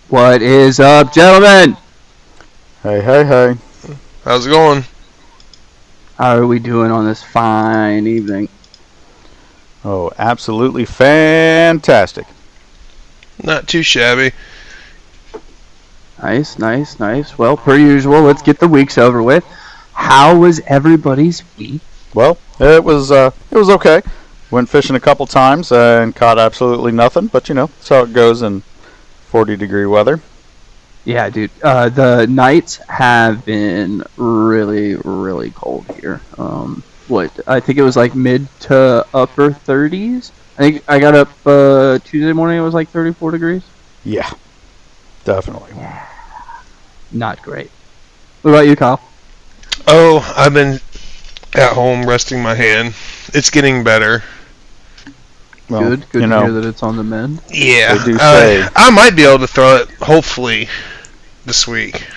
What is up, gentlemen? Hey, hey, hey. How's it going? How are we doing on this fine evening? Oh, absolutely fantastic. Not too shabby. Nice, nice, nice. Well, per usual, let's get the weeks over with. How was everybody's week? Well, it was okay. Went fishing a couple times and caught absolutely nothing, but that's how it goes in 40-degree weather. Yeah, dude. The nights have been really, really cold here. I think it was like mid to upper 30s. I think I got up Tuesday morning. It was like 34 degrees. Yeah, definitely. Not great. What about you, Kyle? Oh, I've been at home resting my hand. It's getting better. Well, Good to hear that it's on the mend. Yeah. They do say. I might be able to throw it, hopefully, this week.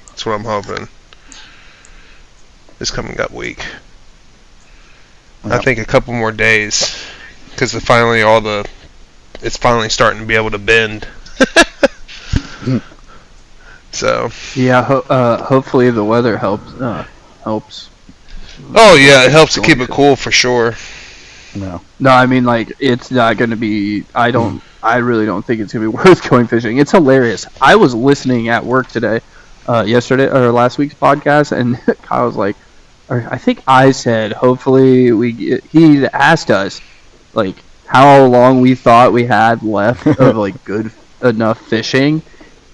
That's what I'm hoping. This coming up week. I think a couple more days. Because it's finally starting to be able to bend. So. Yeah, hopefully the weather helps. Oh yeah, it helps to keep it cool for sure. No, I mean, like, it's not going to be. I really don't think it's going to be worth going fishing. It's hilarious. I was listening at work today, yesterday or last week's podcast, and Kyle was like, or I think I said, hopefully he asked us, like, how long we thought we had left of like good enough fishing.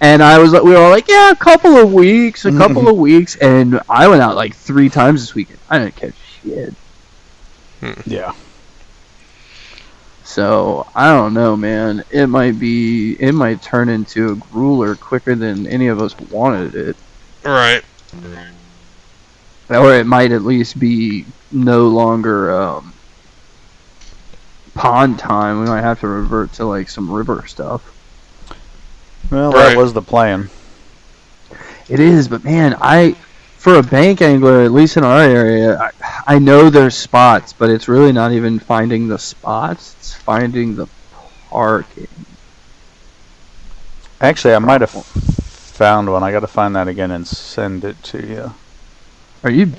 And we were all like, yeah, a couple of weeks, and I went out like 3 times this weekend. I didn't catch shit. Yeah. So I don't know, man. It might turn into a grueler quicker than any of us wanted it. Right. Or it might at least be no longer pond time. We might have to revert to like some river stuff. Well, that was the plan. It is, but man, for a bank angler, at least in our area, I know there's spots, but it's really not even finding the spots. It's finding the parking. Actually, I might have found one. I got to find that again and send it to you. Are you...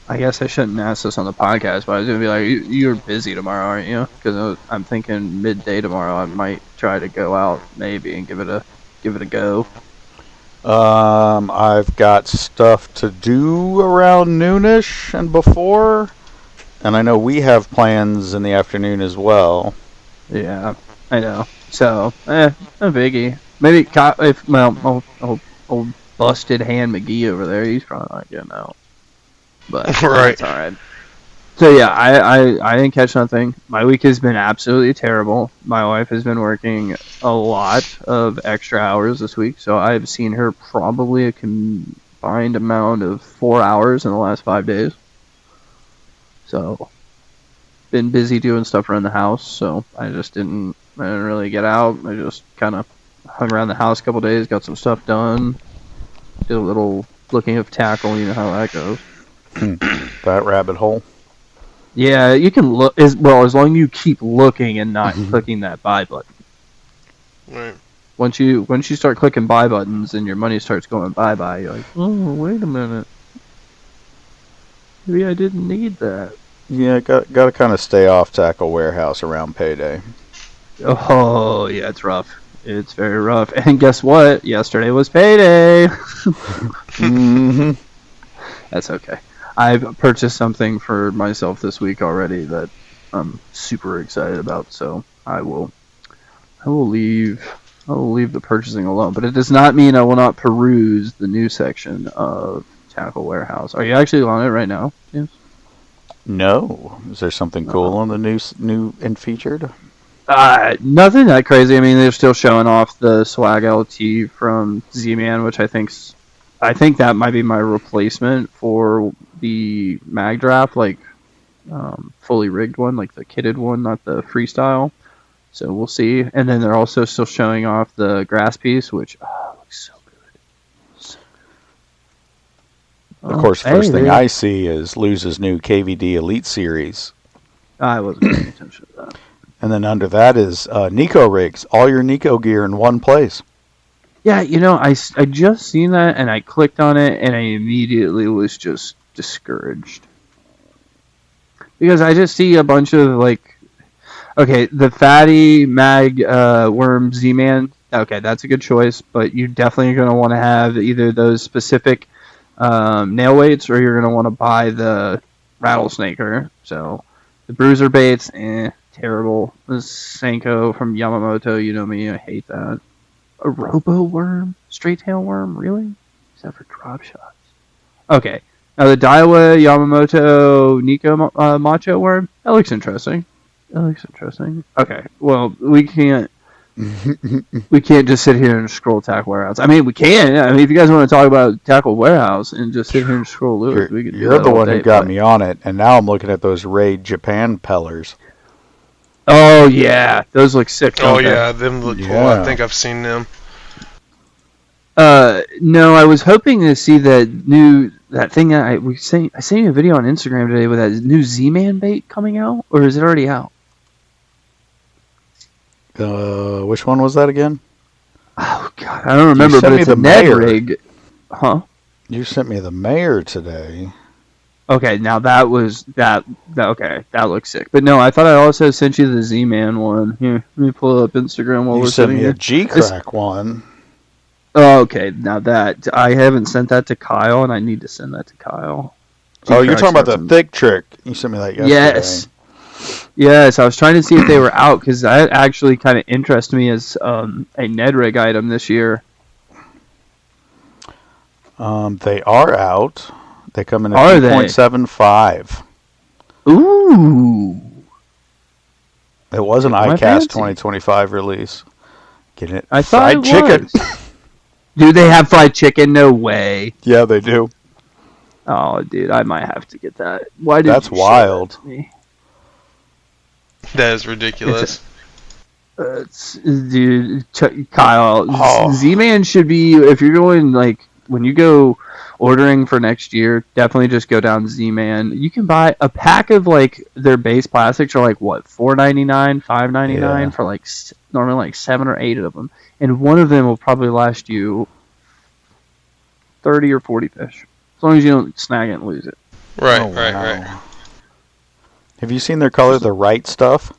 I guess I shouldn't ask this on the podcast, but I was going to be like, you're busy tomorrow, aren't you? Because I'm thinking midday tomorrow I might try to go out maybe and give it a go. I've got stuff to do around noonish and before, and I know we have plans in the afternoon as well. Yeah, I know. So, no biggie. Maybe old busted hand McGee over there, he's probably not getting out. But right. That's alright. So yeah, I didn't catch nothing. My week has been absolutely terrible. My wife has been working a lot of extra hours this week, so I've seen her probably a combined amount of 4 hours in the last 5 days. So, been busy doing stuff around the house, so I didn't really get out. I just kind of hung around the house a couple days, got some stuff done, did a little looking of tackle, you know how that goes. That rabbit hole. Yeah, you can look as long as you keep looking and not clicking that buy button. Right. Once you start clicking buy buttons and your money starts going bye, you're like, oh, wait a minute, maybe I didn't need that. Yeah, got to kind of stay off Tackle Warehouse around payday. Oh yeah, it's rough. It's very rough. And guess what? Yesterday was payday. Mm-hmm. That's okay. I've purchased something for myself this week already that I'm super excited about, so I will leave the purchasing alone. But it does not mean I will not peruse the new section of Tackle Warehouse. Are you actually on it right now, James? No. Is there something cool on the new and featured? Nothing that crazy. I mean, they're still showing off the Swag LT from Z-Man, which I think that might be my replacement for the Mag Draft, like fully rigged one, like the kitted one, not the freestyle. So we'll see. And then they're also still showing off the grass piece, which looks so good. Of course, first thing I see is Luz's new KVD Elite Series. I wasn't paying attention to that. And then under that is Nico Rigs, all your Nico gear in one place. Yeah, I just seen that and I clicked on it and I immediately was just discouraged. Because I just see a bunch of okay, the fatty mag worm Z-Man. Okay, that's a good choice, but you're definitely going to want to have either those specific nail weights or you're going to want to buy the rattlesnaker. So the bruiser baits, terrible. The Senko from Yamamoto, you know me, I hate that. A robo worm? Straight tail worm? Really? Is that for drop shots? Okay. Now the Daiwa Yamamoto Nico Macho worm? That looks interesting. Okay. Well, we can't just sit here and scroll Tackle Warehouse. I mean, we can. I mean, if you guys want to talk about Tackle Warehouse and just sit here and scroll Lewis, we can do that. You're the one who got me on it, and now I'm looking at those Raid Japan Pellers. Oh, yeah. Those look sick, don't they? Yeah. Them look cool. I think I've seen them. No, I was hoping to see that thing that I sent you a video on Instagram today with that new Z-Man bait coming out, or is it already out? Which one was that again? Oh God, I don't remember, but it's a Ned rig. Huh? You sent me the mayor today. Okay, now that looks sick. But no, I thought I also sent you the Z-Man one. Here, let me pull up Instagram while we're sitting here. You sent me a G-Crack one. Oh, okay, now that I haven't sent that to Kyle, and I need to send that to Kyle. Oh, you're talking about the thick trick. You sent me that yesterday. Yes, I was trying to see if they were out, because that actually kind of interests me as a Ned rig item this year. They are out. They come in at 2.75. Ooh. It was an ICAST 2025 release. Get it? I thought fried chicken. Do they have fried chicken? No way. Yeah, they do. Oh, dude, I might have to get that. That's wild. That to me? That is ridiculous. Kyle, Z-Man should be, if you're going, when you go ordering for next year, definitely just go down Z-Man. You can buy a pack of, their base plastics are, $4.99, $5.99 for, normally, 7 or 8 of them. And one of them will probably last you 30 or 40 fish. As long as you don't snag it and lose it. Right. Have you seen their color, the right stuff?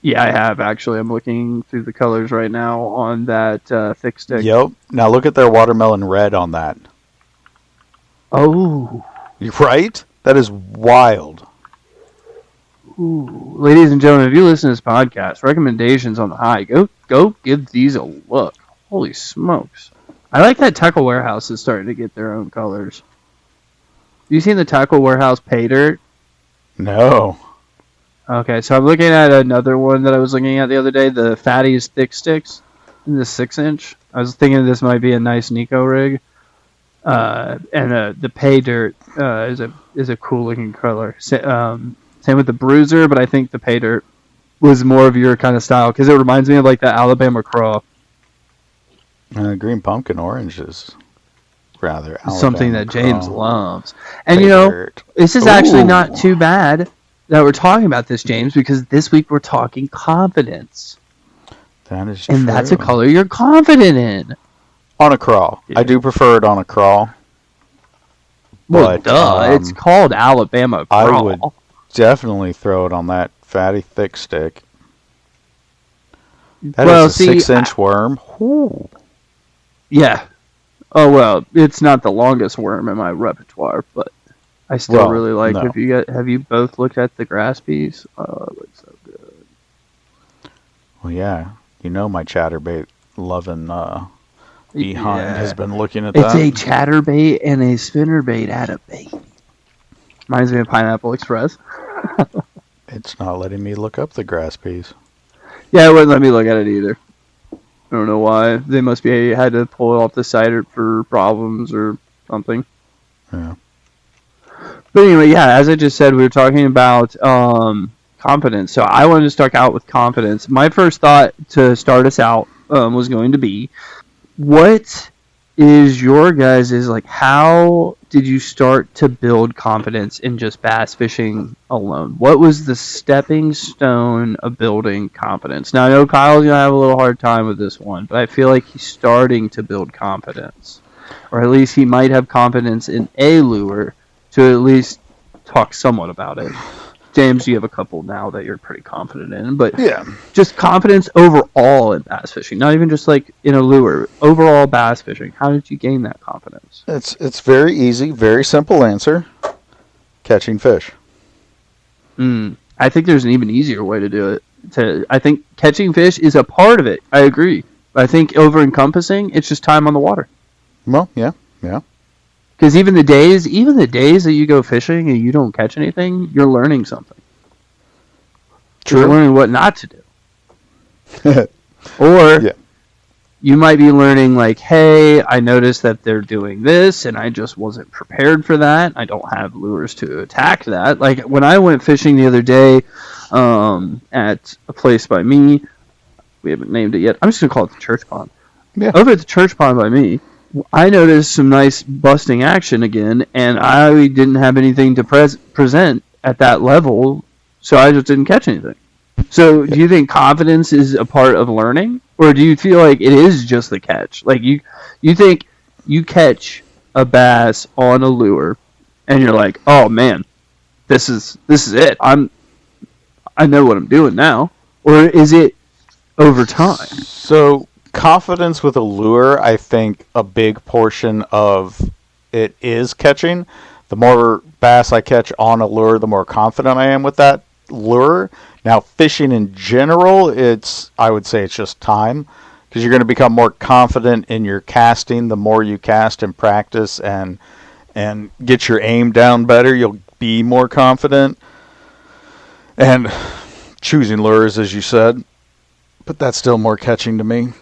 Yeah, I have, actually. I'm looking through the colors right now on that thick stick. Yep. Now look at their watermelon red on that. Oh. Right? That is wild. Ooh. Ladies and gentlemen, if you listen to this podcast, recommendations on the high, go give these a look. Holy smokes. I like that Tackle Warehouse is starting to get their own colors. You seen the Tackle Warehouse pay dirt? No. Okay, so I'm looking at another one that I was looking at the other day, the Fatty's Thick Sticks, in the 6-inch. I was thinking this might be a nice Nico rig. And the pay dirt is a cool looking color. Same with the Bruiser, but I think the pay dirt was more of your kind of style because it reminds me of the Alabama Craw. Green pumpkin orange is rather Alabama something that James Craw. Loves. And dirt. This is actually not too bad that we're talking about this, James, because this week we're talking confidence. That is and true. That's a color you're confident in. On a crawl. Yeah. I do prefer it on a crawl. Well, it's called Alabama Crawl. I would definitely throw it on that fatty thick stick. That is a 6-inch worm. Ooh. Yeah. Oh, well, it's not the longest worm in my repertoire, but I still really like it. Have you both looked at the grass piece? Oh, it looks so good. Well, yeah. My chatterbait loving behind has been looking at that. It's a chatterbait and a spinnerbait at a bait. Reminds me of Pineapple Express. It's not letting me look up the grass piece. Yeah, it wouldn't let me look at it either. I don't know why. They must be had to pull it off the site for problems or something. Yeah. But anyway, yeah, as I just said, we were talking about confidence. So I wanted to start out with confidence. My first thought to start us out was going to be, what is your guys' how did you start to build confidence in just bass fishing alone? What was the stepping stone of building confidence? Now, I know Kyle's going to have a little hard time with this one, but I feel like he's starting to build confidence. Or at least he might have confidence in a lure to at least talk somewhat about it. James, you have a couple now that you're pretty confident in, but Yeah. just confidence overall in bass fishing, not even just like in a lure. Overall bass fishing, how did you gain that confidence? It's very easy, very simple answer. Catching fish. I think there's an even easier way to do it. I think catching fish is a part of it. I agree. I think over encompassing, it's just time on the water. Well, yeah. Because even the days that you go fishing and you don't catch anything, you're learning something. You're learning what not to do. Or Yeah. you might be learning like, hey, I noticed that they're doing this and I just wasn't prepared for that. I don't have lures to attack that. Like when I went fishing the other day at a place by me, we haven't named it yet. I'm just going to call it the Church Pond. Yeah. Over at the Church Pond by me, I noticed some nice busting action again, and I didn't have anything to present at that level, so I just didn't catch anything. So do you think confidence is a part of learning, or do you feel like it is just the catch? Like you think you catch a bass on a lure, and you're like, oh man, this is it. I know what I'm doing now, or is it over time? So confidence with a lure, I think a big portion of it is catching. The more bass I catch on a lure, the more confident I am with that lure. Now, fishing in general, I would say it's just time, because you're going to become more confident in your casting. The more you cast and practice and get your aim down better, you'll be more confident. And choosing lures, as you said, but that's still more catching to me.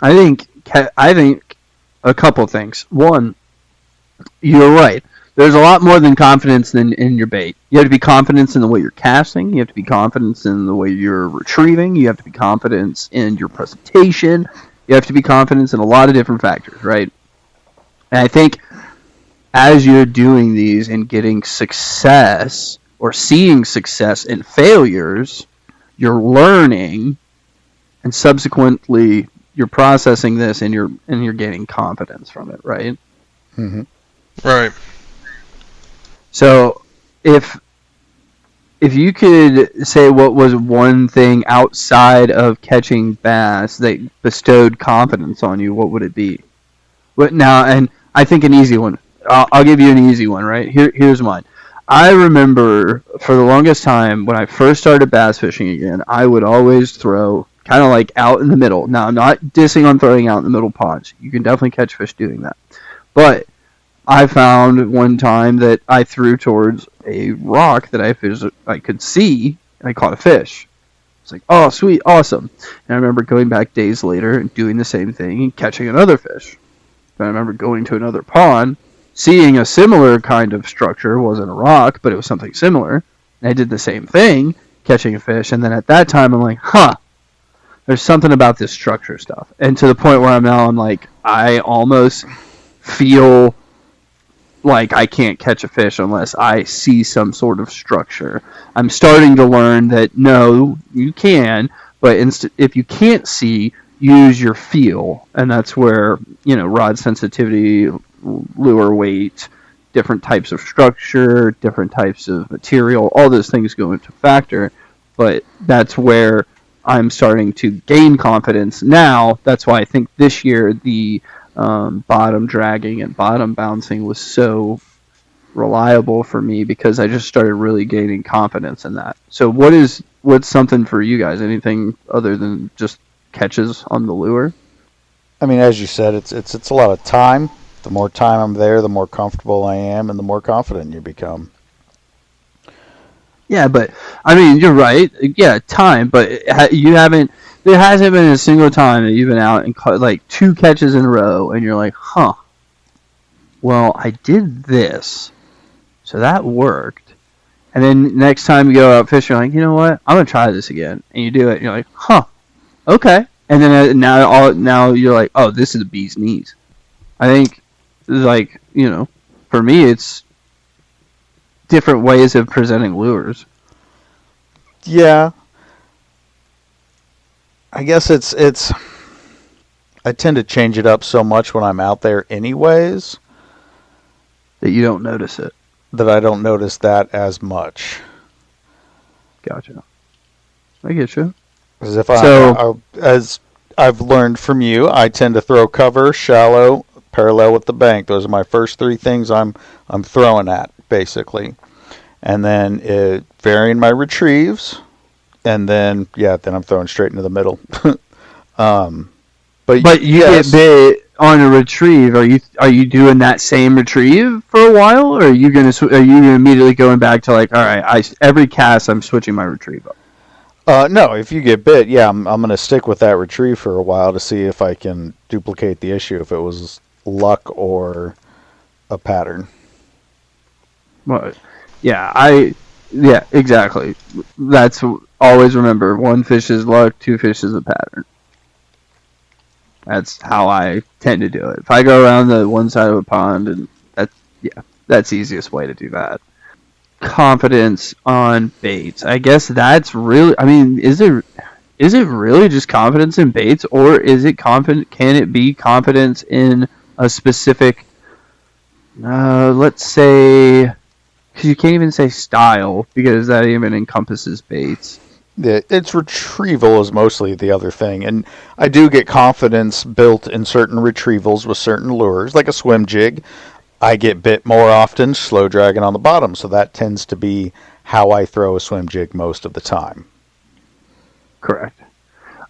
I think a couple things. One, you're right. There's a lot more than confidence in your bait. You have to be confident in the way you're casting. You have to be confident in the way you're retrieving. You have to be confident in your presentation. You have to be confident in a lot of different factors, right? And I think as you're doing these and getting success or seeing success in failures, you're learning, and subsequently you're processing this and you're gaining confidence from it, right? Mm-hmm. Right. So if you could say what was one thing outside of catching bass that bestowed confidence on you, what would it be? Now, and I think an easy one. I'll give you an easy one, right? Here's mine. I remember for the longest time when I first started bass fishing again, I would always throw kind of like out in the middle. Now, I'm not dissing on throwing out in the middle ponds. You can definitely catch fish doing that. But I found one time that I threw towards a rock that I could see, and I caught a fish. It's like, oh, sweet, awesome. And I remember going back days later and doing the same thing and catching another fish. And I remember going to another pond, seeing a similar kind of structure. It wasn't a rock, but it was something similar. And I did the same thing, catching a fish. And then at that time, I'm like, there's something about this structure stuff. And to the point where I'm like, I almost feel like I can't catch a fish unless I see some sort of structure. I'm starting to learn that no, you can, but if you can't see, use your feel, and that's where rod sensitivity, lure weight, different types of structure, different types of material, all those things go into factor. But that's where I'm starting to gain confidence now. That's why I think this year the bottom dragging and bottom bouncing was so reliable for me, because I just started really gaining confidence in that. So what's something for you guys? Anything other than just catches on the lure? I mean, as you said, it's a lot of time. The more time I'm there, the more comfortable I am, and the more confident you become. Yeah, but I mean, you're right. Yeah, time, but there hasn't been a single time that you've been out and caught like 2 catches in a row, and you're like, well, I did this, so that worked. And then next time you go out fishing, you're like, you know what? I'm gonna try this again, and you do it, and you're like, okay. And then now you're like, oh, this is the bee's knees. I think like, for me, it's different ways of presenting lures. Yeah. I guess it's I tend to change it up so much when I'm out there anyways That you don't notice it. that I don't notice that as much. Gotcha. I get you. As if as I've learned from you, I tend to throw cover, shallow, parallel with the bank. Those are my first three things I'm throwing at, basically. And then varying my retrieves, and then I'm throwing straight into the middle. But you get bit on a retrieve. Are you doing that same retrieve for a while, or are you immediately going back to like, all right, every cast I'm switching my retrieve up? No, if you get bit, I'm going to stick with that retrieve for a while to see if I can duplicate the issue, if it was luck or a pattern. Well, yeah, exactly. That's always remember: one fish is luck, two fish is a pattern. That's how I tend to do it. If I go around the one side of a pond, and that's the easiest way to do that. Confidence on baits. I guess that's really. I mean, is it really just confidence in baits, or is it confident? Can it be confidence in a specific? Let's say, because you can't even say style because that even encompasses baits. Its retrieval is mostly the other thing, and I do get confidence built in certain retrievals with certain lures, like a swim jig. I get bit more often, slow dragging on the bottom, so that tends to be how I throw a swim jig most of the time. Correct.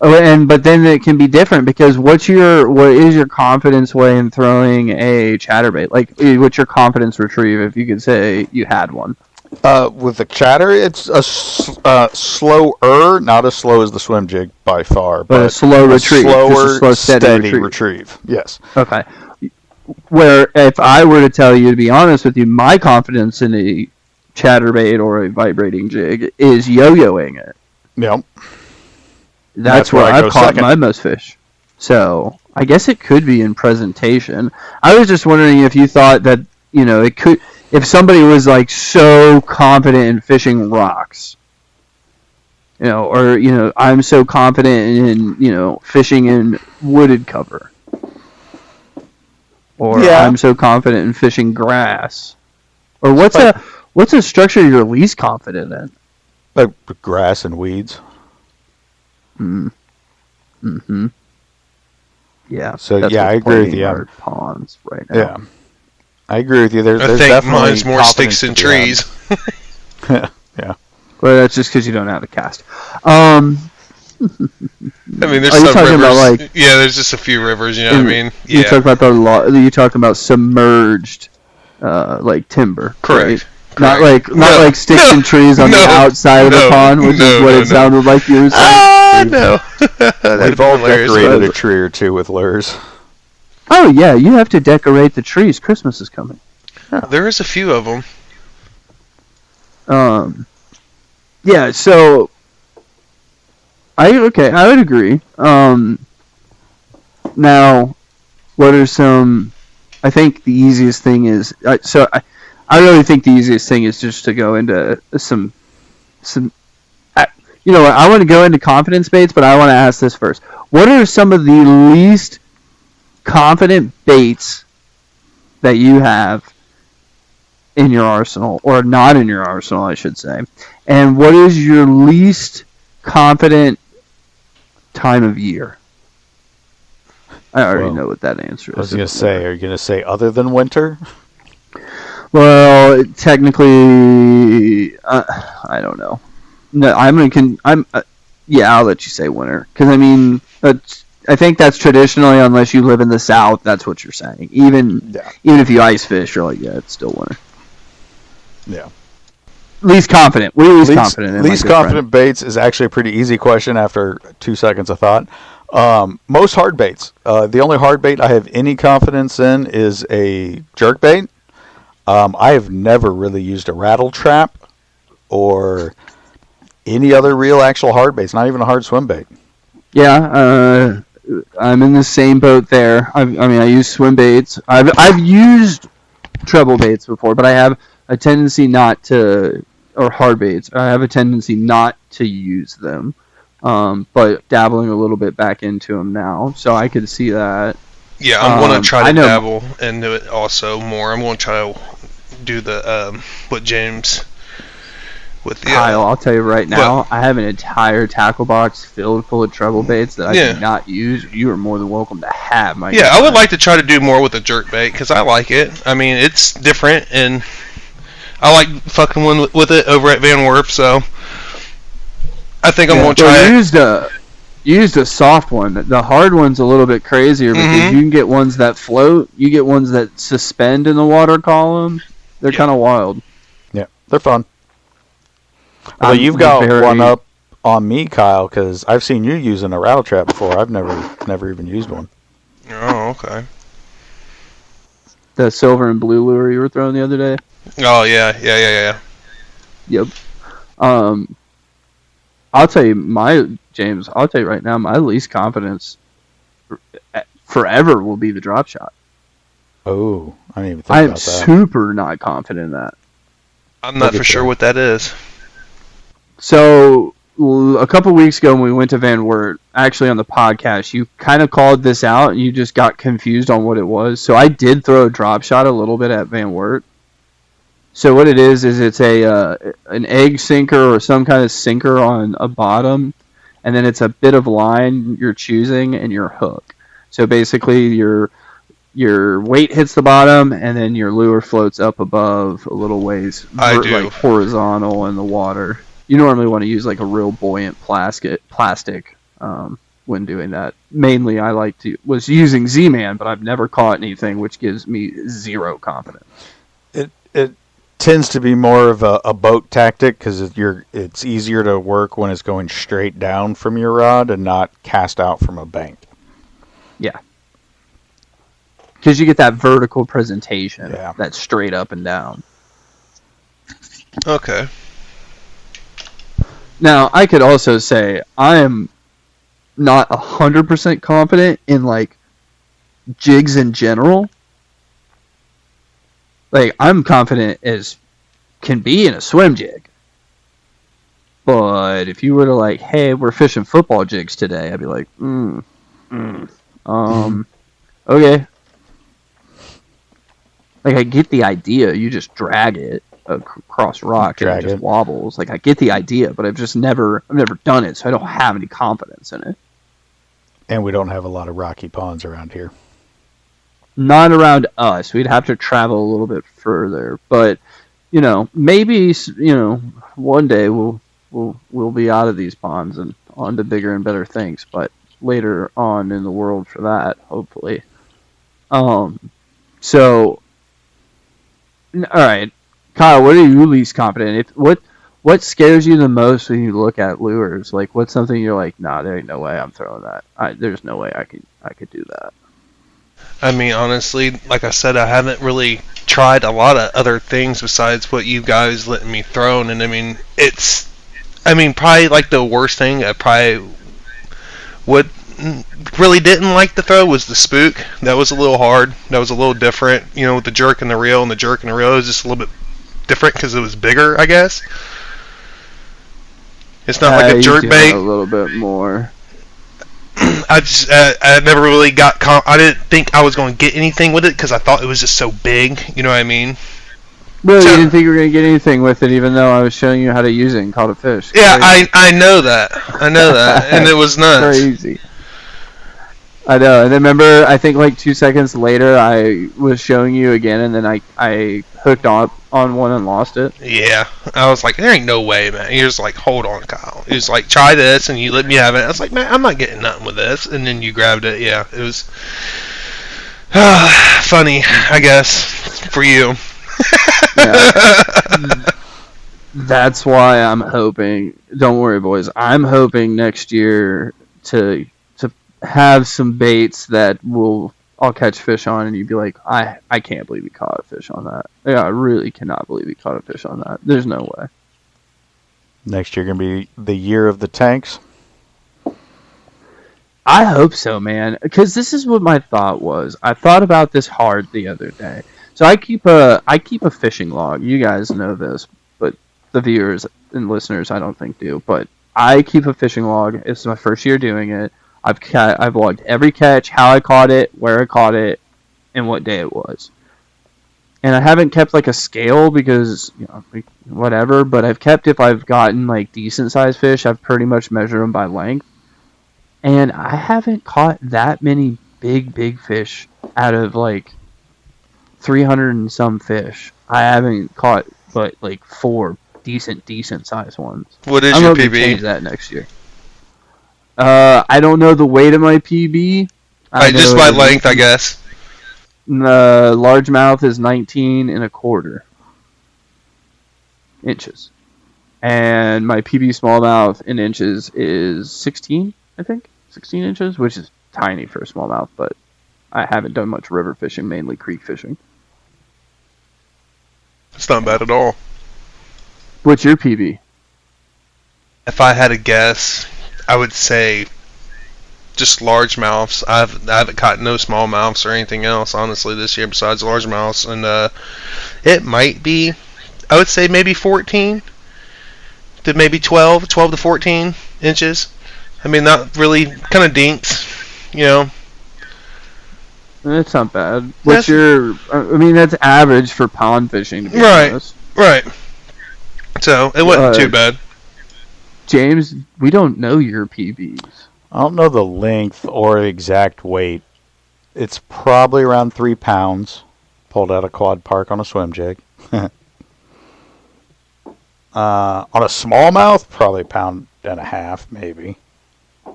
Oh, but then it can be different because what is your confidence way in throwing a chatterbait? Like, what's your confidence retrieve if you could say you had one? With the chatter, it's a slower, not as slow as the swim jig by far, but a slow retrieve, slower, slow, steady retrieve. Yes. Okay. Where if I were to tell you, to be honest with you, my confidence in a chatterbait or a vibrating jig is yo-yoing it. Yep. That's where I've caught my most fish. So I guess it could be in presentation. I was just wondering if you thought that it could. If somebody was like so confident in fishing rocks, or I'm so confident in fishing in wooded cover, or I'm so confident in fishing grass, or what's a structure you're least confident in? Like grass and weeds. Mm-hmm. Yeah. So I agree with you. Ponds right now. Yeah. I agree with you. There's I think definitely mine's more sticks and trees. Yeah. Well, that's just because you don't know how to cast. I mean, there's some rivers. About there's just a few rivers. You know what I mean? Yeah. You talk about you talking about submerged, like timber. Correct. Right? Not like sticks and trees on the outside of the pond, which is what it sounded like you were saying. No. We've all decorated a tree or two with lures. Oh, yeah, you have to decorate the trees. Christmas is coming. Yeah. There is a few of them. Yeah, so I would agree. Now, what are some? I think the easiest thing is I really think the easiest thing is just to go into some. I want to go into confidence baits, but I want to ask this first. What are some of the least confident baits that you have in your arsenal, or not in your arsenal, I should say? And what is your least confident time of year? I already know what that answer is. I was going to say, are you going to say other than winter? Well, technically, I don't know. No, I'll let you say winter, because I mean, I think that's traditionally, unless you live in the South, that's what you're saying. Even if you ice fish, you're like, it's still winter. Yeah. Least confident. What are you least confident? Least confident baits is actually a pretty easy question after 2 seconds of thought. Most hard baits. The only hard bait I have any confidence in is a jerk bait. I have never really used a rattle trap or any other real actual hard baits, not even a hard swim bait. Yeah, I'm in the same boat there. I use swim baits. I've used treble baits before, but I have a tendency not to, or hard baits. I have a tendency not to use them. But dabbling a little bit back into them now, so I could see that. Yeah, I'm going to try to dabble into it also more. I'm going to try to do the what James with the Kyle. I'll tell you right now, I have an entire tackle box filled full of treble baits that I do not use. You are more than welcome to have my. Yeah, I would like to try to do more with the jerk bait because I like it. I mean, it's different, and I like fucking with it over at Van Werf, so I think I'm going to try it. Used a soft one. The hard one's a little bit crazier because you can get ones that float. You get ones that suspend in the water column. They're kind of wild. Yeah, they're fun. Well, you've got one up on me, Kyle, because I've seen you using a rattle trap before. I've never even used one. Oh, okay. The silver and blue lure you were throwing the other day? Oh, yeah. Yep. I'll tell you, James, I'll tell you right now, my least confidence forever will be the drop shot. Oh, I didn't even think about that. I'm super not confident in that. I'm not for sure what that is. So, a couple weeks ago when we went to Van Wert, actually on the podcast, you kind of called this out and you just got confused on what it was. So I did throw a drop shot a little bit at Van Wert. So what it is it's an egg sinker or some kind of sinker on a bottom, and then it's a bit of line you're choosing and your hook. So basically your weight hits the bottom, and then your lure floats up above a little ways, like horizontal in the water. You normally want to use like a real buoyant plastic when doing that. Mainly, was using Z-Man, but I've never caught anything, which gives me zero confidence. It tends to be more of a boat tactic because it's easier to work when it's going straight down from your rod and not cast out from a bank. Yeah. Because you get that vertical presentation that's straight up and down. Okay. Now, I could also say I am not 100% confident in, like, jigs in general. Like, I'm confident as can be in a swim jig. But if you were to, like, hey, we're fishing football jigs today, I'd be like, okay. Like, I get the idea. You just drag it across rock and it just wobbles. Like, I get the idea, but I've never done it, so I don't have any confidence in it. And we don't have a lot of rocky ponds around here. Not around us. We'd have to travel a little bit further, but maybe one day we'll be out of these ponds and on to bigger and better things. But later on in the world for that, hopefully. So, all right, Kyle, what are you least confident in? What scares you the most when you look at lures? Like, what's something you're like, nah, there ain't no way I'm throwing that. There's no way I could do that. I mean, honestly, like I said, I haven't really tried a lot of other things besides what you guys letting me throw. And I mean, probably like the worst thing I probably really didn't like to throw was the spook. That was a little hard. That was a little different. With the jerk and the reel, and the jerk and the reel is just a little bit different because it was bigger, I guess. It's not like a jerk bait. A little bit more. I never really got. I didn't think I was going to get anything with it because I thought it was just so big. You know what I mean? Really, you didn't think you were going to get anything with it, even though I was showing you how to use it and caught a fish. Yeah, I know that. And it was nuts. Crazy. I know. And then remember, I think like 2 seconds later, I was showing you again, and then I hooked on one and lost it. Yeah. I was like, there ain't no way, man. He was like, hold on, Kyle. He was like, try this, and you let me have it. I was like, man, I'm not getting nothing with this. And then you grabbed it. Yeah, it was funny, I guess, for you. Yeah. That's why I'm hoping. Don't worry, boys. I'm hoping next year to have some baits that I'll catch fish on, and you'd be like, I can't believe you caught a fish on that. Yeah, I really cannot believe you caught a fish on that. There's no way. Next year going to be the year of the tanks. I hope so, man. Because this is what my thought was. I thought about this hard the other day. So I keep a fishing log. You guys know this, but the viewers and listeners I don't think do. But I keep a fishing log. It's my first year doing it. I've logged every catch, how I caught it, where I caught it, and what day it was. And I haven't kept like a scale because whatever. But I've kept if I've gotten like decent sized fish. I've pretty much measured them by length. And I haven't caught that many big fish out of like 300 and some fish. I haven't caught but like 4 decent sized ones. What is I'm your hoping to PB? change that next year. I don't know the weight of my PB. Just by length, I guess. The largemouth is 19 and a quarter inches. And my PB smallmouth in inches is 16, I think. 16 inches, which is tiny for a smallmouth, but I haven't done much river fishing, mainly creek fishing. It's not bad at all. What's your PB? If I had a guess, I would say just largemouths. I haven't caught no smallmouths or anything else, honestly, this year besides largemouths. And it might be, I would say maybe 14 to maybe 12 to 14 inches. I mean, not really, kind of dinks, That's not bad. What's your... I mean, that's average for pond fishing, to be honest. Right. So, it wasn't too bad. James, we don't know your PBs. I don't know the length or exact weight. It's probably around 3 pounds. Pulled out of Quad Park on a swim jig. On a smallmouth, probably 1.5 pounds, maybe.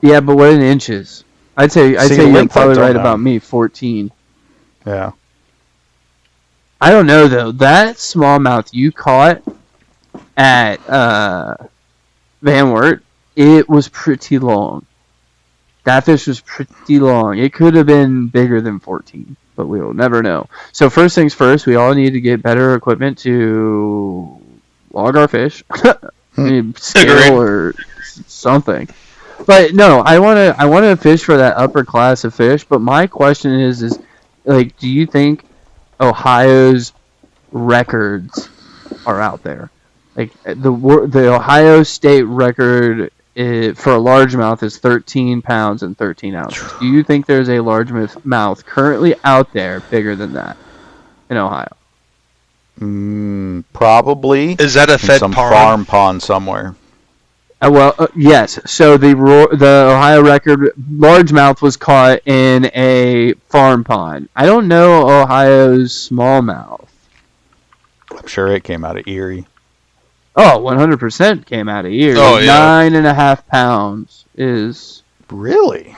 Yeah, but what in inches? I'd say you're length, probably I right don't about know. me, 14. Yeah. I don't know, though. That smallmouth you caught at Van Wert, it was pretty long. That fish was pretty long. It could have been bigger than 14, but we will never know. So first things first, we all need to get better equipment to log our fish. Scale or something. But no, I want to fish for that upper class of fish. But my question is like, do you think Ohio's records are out there? Like the Ohio state record for a largemouth is 13 pounds and 13 ounces. Do you think there's a largemouth currently out there bigger than that in Ohio? Probably. Is that a fed some pond? farm pond somewhere? Yes. So the Ohio record largemouth was caught in a farm pond. I don't know Ohio's smallmouth. I'm sure it came out of Erie. Oh, 100% came out of Erie. Oh, yeah. 9.5 pounds is... Really?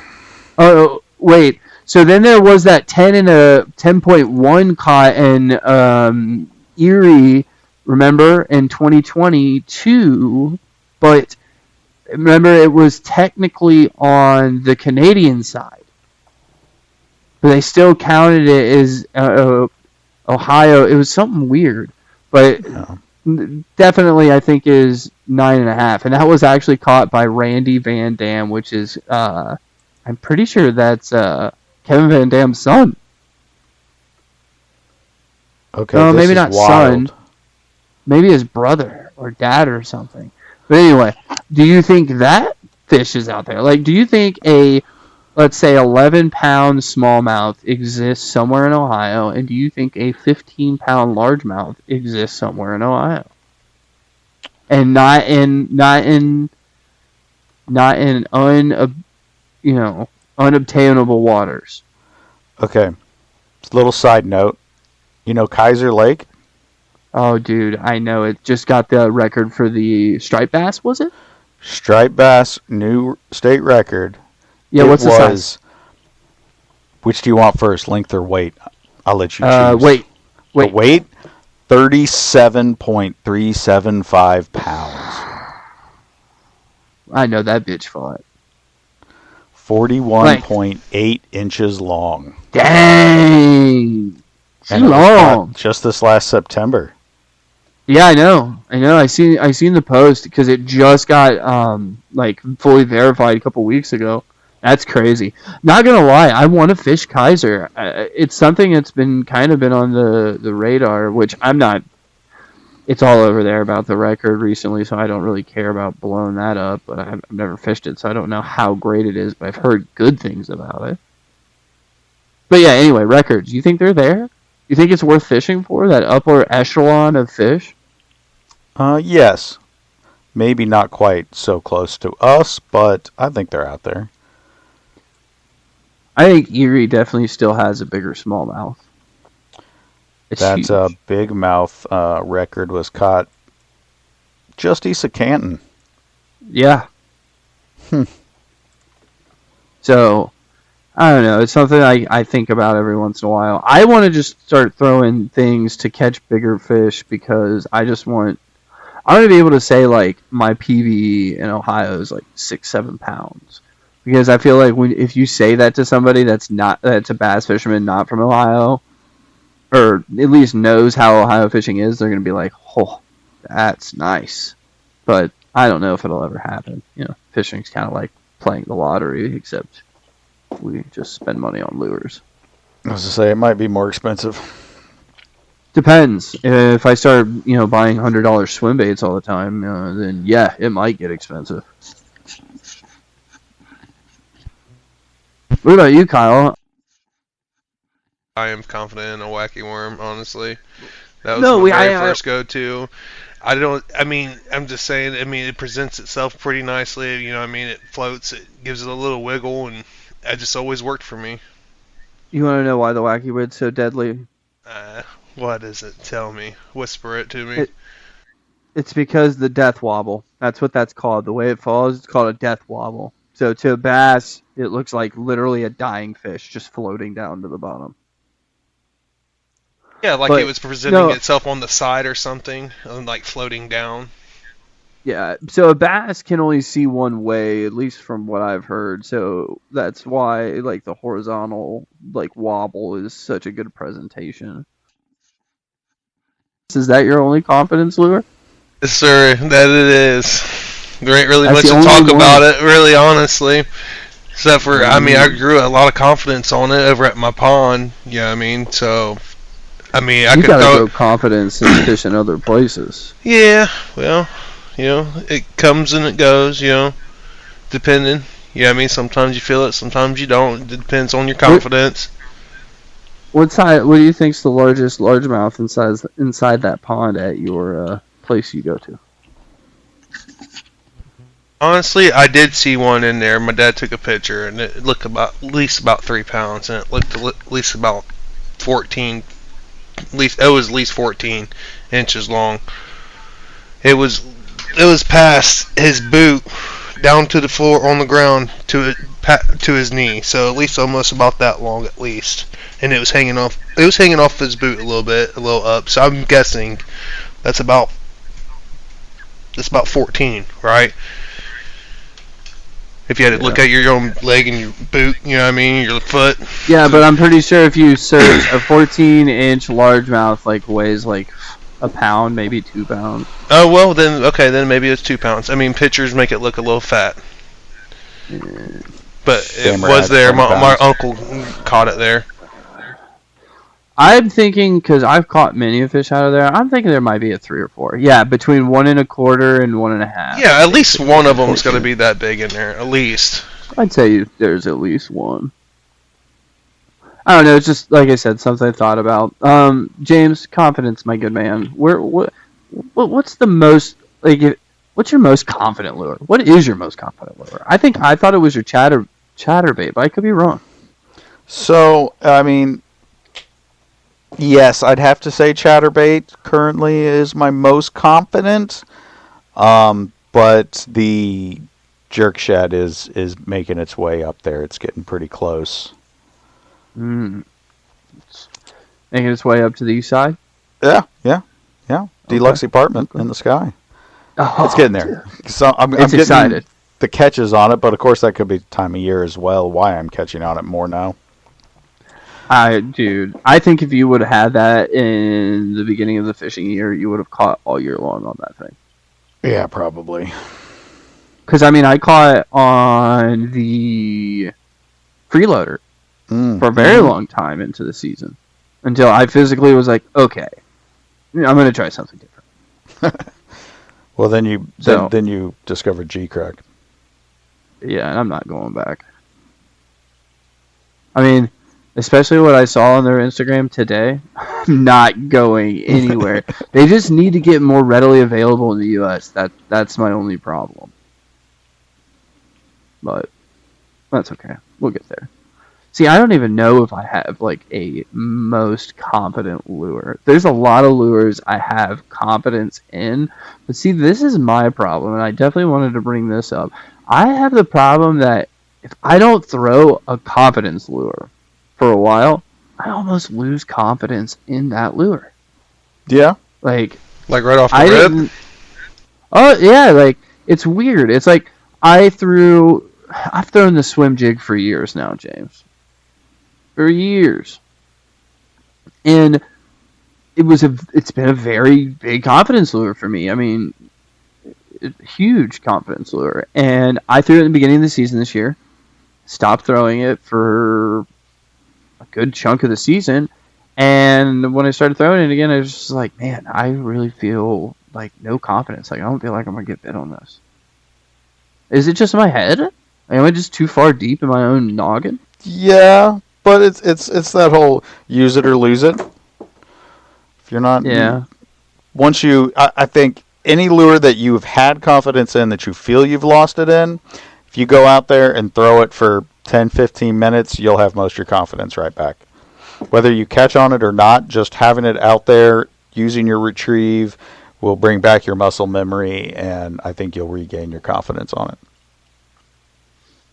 Oh, wait. So then there was that 10.1 caught in Erie, remember, in 2022, but remember it was technically on the Canadian side. But they still counted it as Ohio. It was something weird, but... No. Definitely, I think is 9.5, and that was actually caught by Randy Van Dam, which is I'm pretty sure that's Kevin Van Dam's son. Okay, No, this maybe is not wild. son. Maybe his brother or dad or something. But anyway, do you think that fish is out there? Like, do you think let's say 11-pound smallmouth exists somewhere in Ohio, and do you think a 15-pound largemouth exists somewhere in Ohio? And not in unobtainable waters. Okay. Just a little side note. You know Kaiser Lake? Oh, dude, I know it. Just got the record for the striped bass, was it? Striped bass, new state record. Yeah, what's the size? Which do you want first, length or weight? I'll let you choose. Wait. The weight? 37.375 pounds. I know that bitch fought. 41.8 inches long. Dang! She's And it was long. caught just this last September. Yeah, I know. I seen the post because it just got fully verified a couple weeks ago. That's crazy. Not gonna lie, I want to fish Kaiser. It's something that's been kind of been on the radar, which I'm not. It's all over there about the record recently, so I don't really care about blowing that up. But I've never fished it, so I don't know how great it is. But I've heard good things about it. But yeah, anyway, records. You think they're there? You think it's worth fishing for that upper echelon of fish? Yes. Maybe not quite so close to us, but I think they're out there. I think Erie definitely still has a bigger smallmouth. That big mouth record was caught just east of Canton. Yeah. So, I don't know. It's something I think about every once in a while. I want to just start throwing things to catch bigger fish because I want to be able to say, like, my PB in Ohio is like 6-7 pounds. Because I feel like if you say that to somebody that's a bass fisherman not from Ohio, or at least knows how Ohio fishing is, they're going to be like, oh, that's nice. But I don't know if it'll ever happen. Fishing's kind of like playing the lottery, except we just spend money on lures. I was to say, it might be more expensive. Depends. If I start, buying $100 swim baits all the time, then yeah, it might get expensive. What about you, Kyle? I am confident in a wacky worm, honestly. That was my first go-to. I'm just saying, it presents itself pretty nicely. It floats, it gives it a little wiggle, and it just always worked for me. You want to know why the wacky wood's so deadly? What is it? Tell me. Whisper it to me. It's because the death wobble. That's what that's called. The way it falls, it's called a death wobble. So to a bass, it looks like literally a dying fish just floating down to the bottom. Yeah, it was presenting itself on the side or something, and like floating down. Yeah, so a bass can only see one way, at least from what I've heard. So that's why the horizontal wobble is such a good presentation. Is that your only confidence lure? Yes, sir, that it is. There ain't really much to talk about it, really, honestly. Except for, I grew a lot of confidence on it over at my pond. So, you gotta grow confidence in fishing other places. Yeah, well, it comes and it goes, depending. Sometimes you feel it, sometimes you don't. It depends on your confidence. What do you think's the largest largemouth inside that pond at your place you go to? Honestly, I did see one in there. My dad took a picture, and it looked at least about 3 pounds, and it looked at least about 14. It was at least 14 inches long. It was past his boot, down to the floor on the ground to his knee. So at least almost about that long, at least. And it was hanging off. It was hanging off his boot a little up. So I'm guessing that's about 14, right? If you had to look at your own leg and your boot, your foot. Yeah, but I'm pretty sure if you search a 14-inch largemouth, weighs a pound, maybe 2 pounds. Oh, well, then maybe it's 2 pounds. Pictures make it look a little fat. Yeah. But it was there. My uncle caught it there. I'm thinking, because I've caught many a fish out of there, I'm thinking there might be a 3 or 4. Yeah, between 1 1/4 and 1 1/2. Yeah, at least one of them is going to be that big in there, at least. I'd say there's at least one. I don't know, it's just, like I said, something I thought about. James, confidence, my good man. What's the most, what's your most confident lure? What is your most confident lure? I thought it was your chatterbait, but I could be wrong. So, yes, I'd have to say chatterbait currently is my most confident, but the jerk shad is making its way up there. It's getting pretty close. It's making its way up to the east side? Yeah. Deluxe apartment in the sky. Oh, it's getting there. So I'm getting excited. The catches on it, but of course that could be the time of year as well. Why I'm catching on it more now. Dude, I think if you would have had that in the beginning of the fishing year, you would have caught all year long on that thing. Yeah, probably. Because, I mean, I caught on the freeloader for a very long time into the season. Until I physically was like, okay, I'm going to try something different. Well, then you discovered G-Crack. Yeah, and I'm not going back. I mean, especially what I saw on their Instagram today, I'm not going anywhere. They just need to get more readily available in the U.S. That's my only problem. But that's okay. We'll get there. See, I don't even know if I have, like, a most confident lure. There's a lot of lures I have confidence in. But see, this is my problem, and I definitely wanted to bring this up. I have the problem that if I don't throw a confidence lure for a while, I almost lose confidence in that lure. Yeah? Like right off the rip? Oh, yeah, like, it's weird. It's like, I've thrown the swim jig for years now, James. For years. And it's been a very big confidence lure for me. I mean, huge confidence lure. And I threw it at the beginning of the season this year. Stopped throwing it for a good chunk of the season. And when I started throwing it again, I was just like, man, I really feel like no confidence. Like, I don't feel like I'm going to get bit on this. Is it just my head? Am I just too far deep in my own noggin? Yeah, but it's that whole use it or lose it. If you're not... Yeah. Once you... I think any lure that you've had confidence in that you feel you've lost it in, if you go out there and throw it for 10, 15 minutes, you'll have most of your confidence right back. Whether you catch on it or not, just having it out there, using your retrieve, will bring back your muscle memory, and I think you'll regain your confidence on it.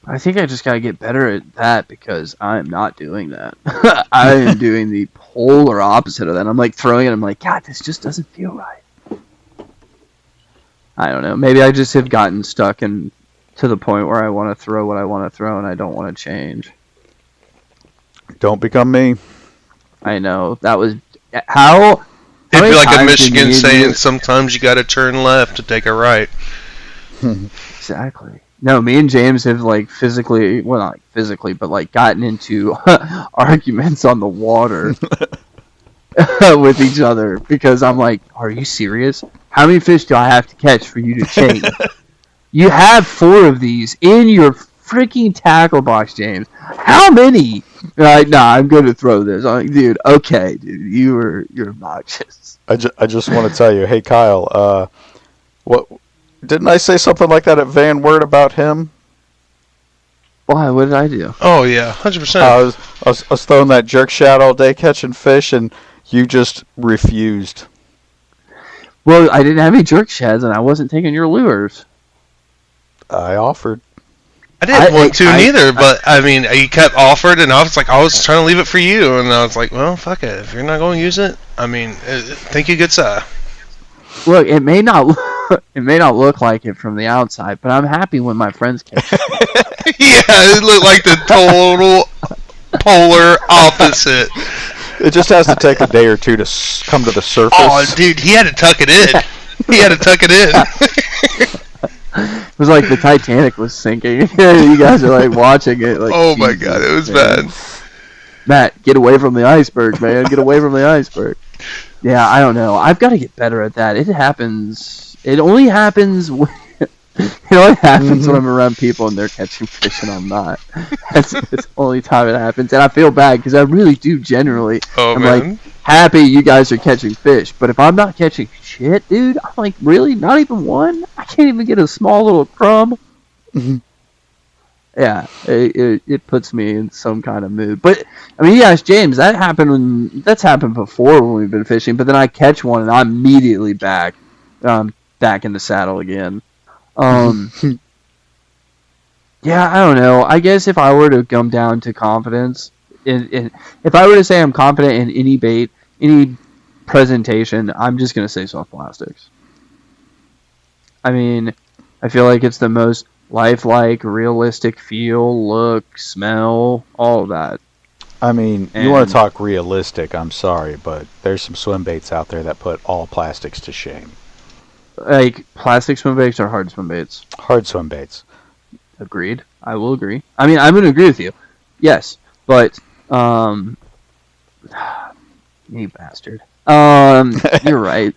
I think I just gotta get better at that because I'm not doing that. I am doing the polar opposite of that. I'm like throwing it, I'm like, God, this just doesn't feel right. I don't know. Maybe I just have gotten stuck to the point where I want to throw what I want to throw and I don't want to change. Don't become me. I know. That was... How... It'd be like a Michigan saying, sometimes you gotta turn left to take a right. Exactly. No, me and James have, like, physically... Well, not physically, but, like, gotten into arguments on the water with each other. Because I'm like, are you serious? How many fish do I have to catch for you to change? You have 4 of these in your freaking tackle box, James. How many? Like, nah, I'm going to throw this. I'm like, dude, okay, dude, you're obnoxious. I just want to tell you, hey Kyle, what didn't I say something like that at Van Wert about him? Why? What did I do? Oh yeah, 100%. I was throwing that jerk shot all day catching fish, and you just refused. Well, I didn't have any jerk shads, and I wasn't taking your lures. I offered. I didn't want to neither, but I mean, you kept offered, and I was like, I was trying to leave it for you, and I was like, well, fuck it. If you're not going to use it, I mean, thank you, good sir. Look, it may not look like it from the outside, but I'm happy when my friends catch it. Yeah, it looked like the total polar opposite. It just has to take a day or two to come to the surface. Oh, dude, he had to tuck it in. It was like the Titanic was sinking. You guys are like watching it. Like, oh my god, it was bad. Matt, get away from the iceberg, man. Get away from the iceberg. Yeah, I don't know. I've got to get better at that. It happens. It only happens when when I'm around people and they're catching fish and I'm not. That's the only time it happens. And I feel bad because I really do generally. I'm like happy you guys are catching fish. But if I'm not catching shit, dude, I'm like, really? Not even one? I can't even get a small little crumb? Yeah, it puts me in some kind of mood. But, I mean, yes, James, that's happened before when we've been fishing. But then I catch one and I'm immediately back in the saddle again. Yeah, I don't know. I guess if I were to come down to confidence, if I were to say I'm confident in any bait, any presentation, I'm just going to say soft plastics. I mean, I feel like it's the most lifelike, realistic feel, look, smell, all of that. I mean, you want to talk realistic, I'm sorry, but there's some swim baits out there that put all plastics to shame. Like, plastic swim baits or hard swim baits? Hard swim baits. Agreed. I will agree. I mean, I'm going to agree with you. Yes, but, you bastard. You're right.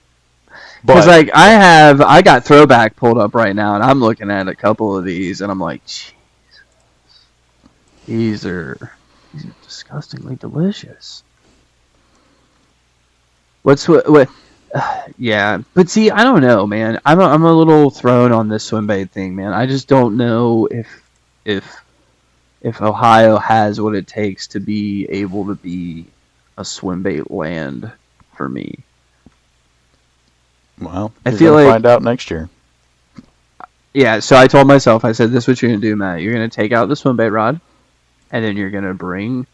Because, But like, I got Throwback pulled up right now, and I'm looking at a couple of these, and I'm like, Jesus. These are disgustingly delicious. What? Yeah, but see, I don't know, man. I'm a little thrown on this swim bait thing, man. I just don't know if Ohio has what it takes to be able to be a swim bait land for me. well, I you're feel gonna like- find out next year. Yeah, so I told myself, I said, this is what you're gonna do, Matt. You're gonna take out the swim bait rod, and then you're gonna bring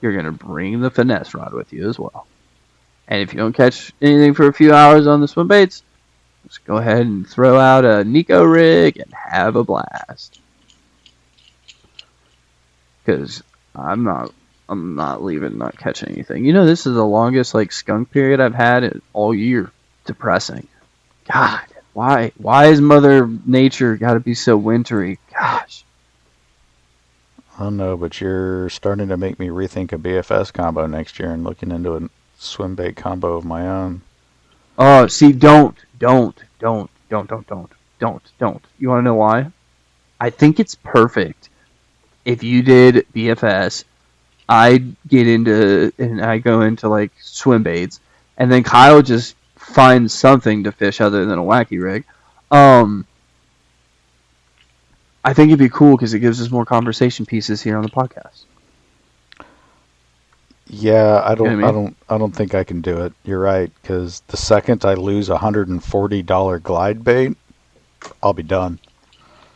the finesse rod with you as well. And if you don't catch anything for a few hours on the swim baits, just go ahead and throw out a Nico rig and have a blast. Because I'm not leaving not catching anything. You know, this is the longest like skunk period I've had all year. Depressing. God, why is Mother Nature got to be so wintry? Gosh. I don't know, but you're starting to make me rethink a BFS combo next year and looking into a swim bait combo of my own. Oh, see, don't. You want to know why? I think it's perfect. If you did BFS, I go into like swim baits, and then Kyle just finds something to fish other than a wacky rig. I think it'd be cool because it gives us more conversation pieces here on the podcast. Yeah, I don't, You know what I mean? I don't think I can do it. You're right, because the second I lose $140 glide bait, I'll be done.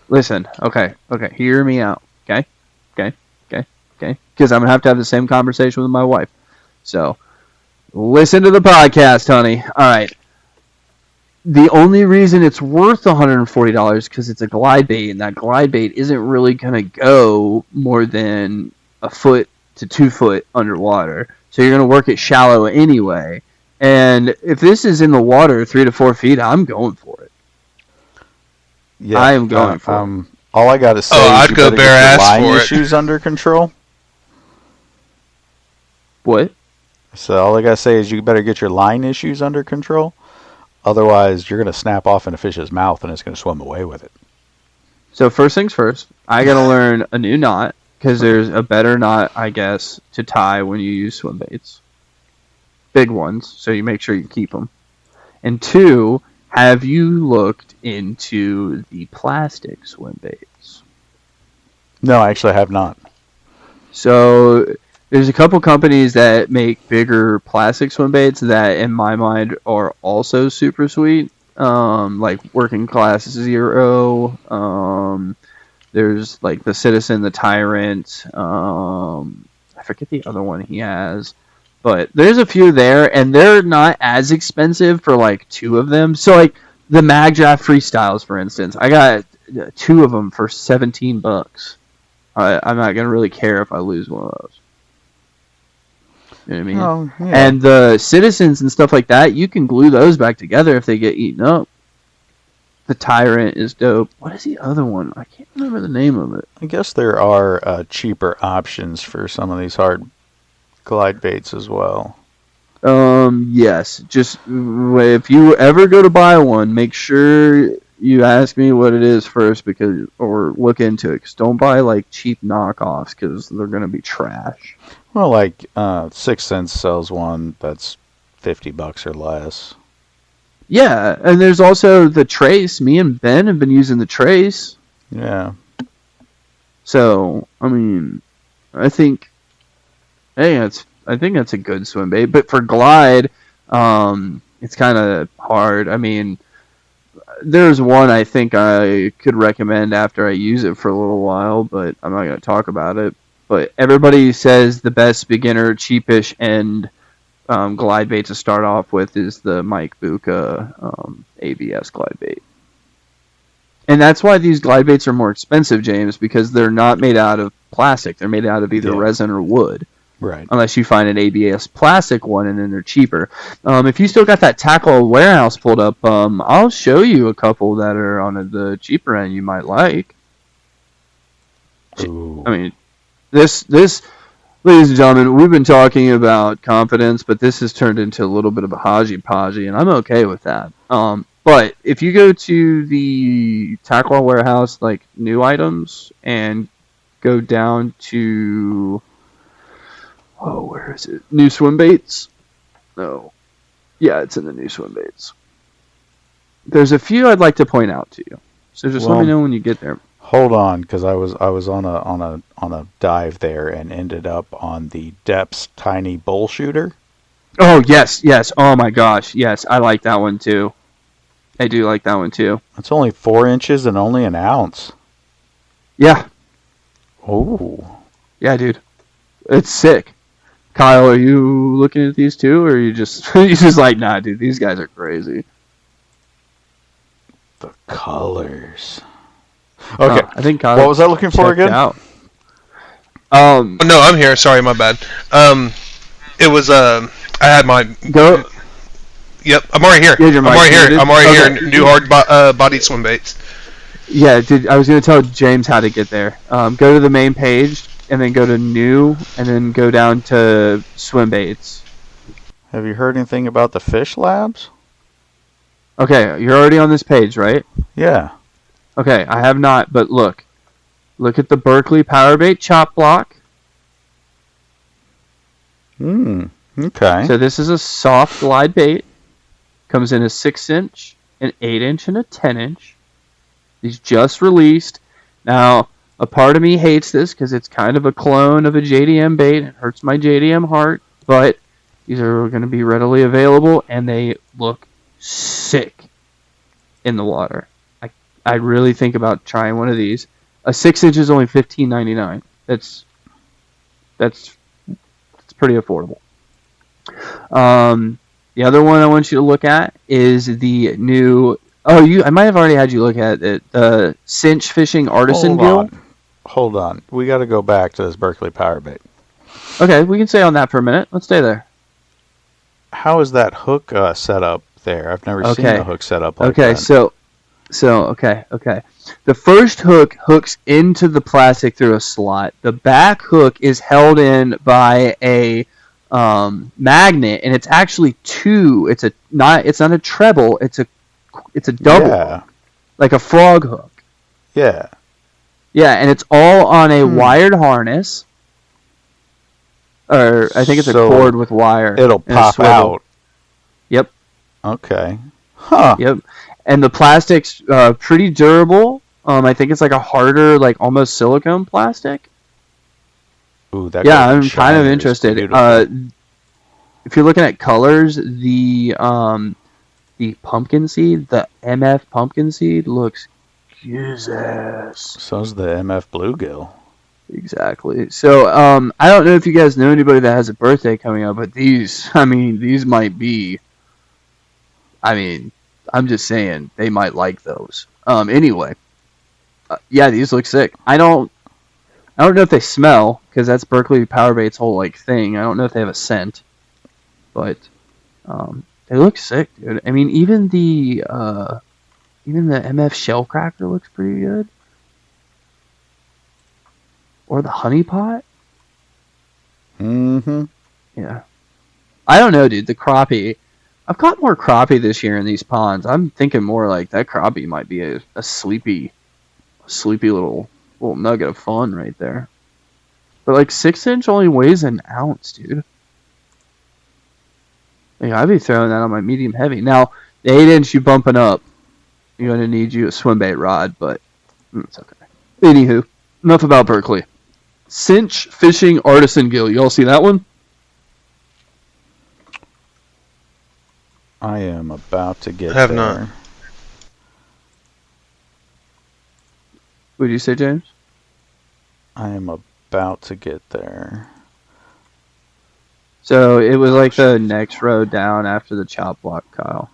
Listen, okay, hear me out, okay? Because I'm going to have the same conversation with my wife. So, listen to the podcast, honey. All right. The only reason it's worth $140 is because it's a glide bait, and that glide bait isn't really going to go more than a foot to 2 foot underwater. So you're going to work it shallow anyway. And if this is in the water 3 to 4 feet, I'm going for it. Yeah, I am going for it. All I got to say Oh, is I'd you go better bare get your ass line for it. issues under control. What? So all I got to say is you better get your line issues under control. Otherwise, you're going to snap off in a fish's mouth and it's going to swim away with it. So first things first, I got to learn a new knot because there's a better knot, I guess, to tie when you use swim baits. Big ones, so you make sure you keep them. And 2, have you looked into the plastic swim baits? No, I actually have not. So there's a couple companies that make bigger plastic swim baits that, in my mind, are also super sweet. Like Working Class Zero. There's like the Citizen, the Tyrant. I forget the other one he has. But there's a few there, and they're not as expensive for like 2 of them. So like the Magdraft Freestyles, for instance, I got 2 of them for $17. I'm not gonna really care if I lose one of those. You know what I mean? Oh, yeah. And the Citizens and stuff like that, you can glue those back together if they get eaten up. The Tyrant is dope. What is the other one? I can't remember the name of it. I guess there are cheaper options for some of these hard glide baits as well. Yes. Just if you ever go to buy one, make sure you ask me what it is first, or look into it. 'Cause don't buy like cheap knockoffs because they're gonna be trash. Well, like 6 Cents sells one that's $50 or less. Yeah, and there's also the Trace. Me and Ben have been using the Trace. Yeah. So, I mean, I think that's a good swim bait. But for glide, it's kind of hard. I mean, there's one I think I could recommend after I use it for a little while, but I'm not going to talk about it. But everybody says the best beginner, cheapish end glide bait to start off with is the Mike Buka ABS glide bait. And that's why these glide baits are more expensive, James, because they're not made out of plastic. They're made out of either resin or wood. Right. unless you find an ABS plastic one, and then they're cheaper. If you still got that Tackle Warehouse pulled up, I'll show you a couple that are on the cheaper end you might like. Ooh. I mean, this, ladies and gentlemen, we've been talking about confidence, but this has turned into a little bit of a hodgepodge, and I'm okay with that. But if you go to the Tackle Warehouse, like new items, and go down to where is it? New swim baits? No. Yeah, it's in the new swim baits. There's a few I'd like to point out to you. So just let me know when you get there. Hold on, because I was on a dive there and ended up on the Depths Tiny Bull Shooter. Oh yes. Oh my gosh, yes, I like that one too. I do like that one too. It's only 4 inches and only an ounce. Yeah. Oh. Yeah, dude. It's sick. Kyle, are you looking at these too, or are you just you just like, nah, dude, these guys are crazy. The colors. Okay. I think Kyle. What was I looking for again? Out. No, I'm here. Sorry, my bad. It was I had my Go. Yep, I'm already here. Yeah, I'm already here. muted. I'm already Okay. here. New hard body swim baits. Yeah, I was going to tell James how to get there. Go to the main page, and then go to new, and then go down to swim baits. Have you heard anything about the Fish Labs? Okay, you're already on this page, right? Yeah. Okay, I have not, but look at the Berkeley Powerbait chop block. Okay. So this is a soft glide bait. Comes in a 6-inch, an 8-inch, and a 10-inch. These just released. Now, a part of me hates this because it's kind of a clone of a JDM bait. It hurts my JDM heart, but these are going to be readily available, and they look sick in the water. I really think about trying one of these. A 6-inch is only $15.99. That's pretty affordable. The other one I want you to look at is the new. I might have already had you look at it. The Cinch Fishing Artisan Gill. Hold on. We got to go back to this Berkeley Powerbait. Okay, we can stay on that for a minute. Let's stay there. How is that hook set up there? I've never seen a hook set up like that. Okay. The first hook hooks into the plastic through a slot. The back hook is held in by a magnet, and it's actually two. It's not a treble. It's a double. Yeah. Like a frog hook. Yeah. Yeah, and it's all on a wired harness. Or I think it's a cord with wire. It'll pop out. Yep. Okay. Huh. Yep. And the plastic's pretty durable. I think it's like a harder, like almost silicone plastic. Ooh, that. Yeah, I'm kind of interested. If you're looking at colors, the pumpkin seed, the MF pumpkin seed, looks Jesus. So's the MF bluegill. Exactly. So, I don't know if you guys know anybody that has a birthday coming up, but these might be. I'm just saying they might like those. Anyway, yeah, these look sick. I don't know if they smell because that's Berkeley Powerbait's whole like thing. I don't know if they have a scent, but they look sick, dude. I mean, even the MF Shellcracker looks pretty good. Or the honey pot. Mm-hmm. Yeah. I don't know, dude. The crappie. I've caught more crappie this year in these ponds. I'm thinking more like that crappie might be a sleepy little nugget of fun right there. But like 6-inch only weighs an ounce, dude. Like, I'd be throwing that on my medium heavy. Now, the 8-inch you bumping up, you're going to need you a swim bait rod, but it's okay. Anywho, enough about Berkeley. Cinch Fishing Artisan Gill. You all see that one? I am about to get Have there. not. What did you say, James? I am about to get there. So it was like the next row down after the chop block, Kyle.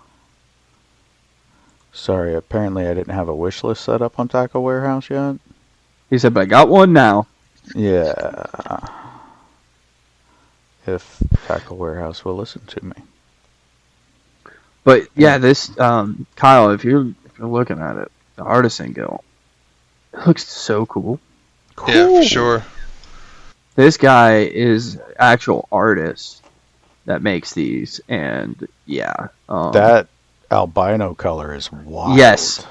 Sorry, apparently I didn't have a wish list set up on Tackle Warehouse yet. He said, but I got one now. Yeah. if Tackle Warehouse will listen to me. But yeah, this Kyle, if you're looking at it, the Artisan Gill, it looks so cool. Yeah, for sure. This guy is actual artist that makes these, and yeah, that albino color is wild. Yes,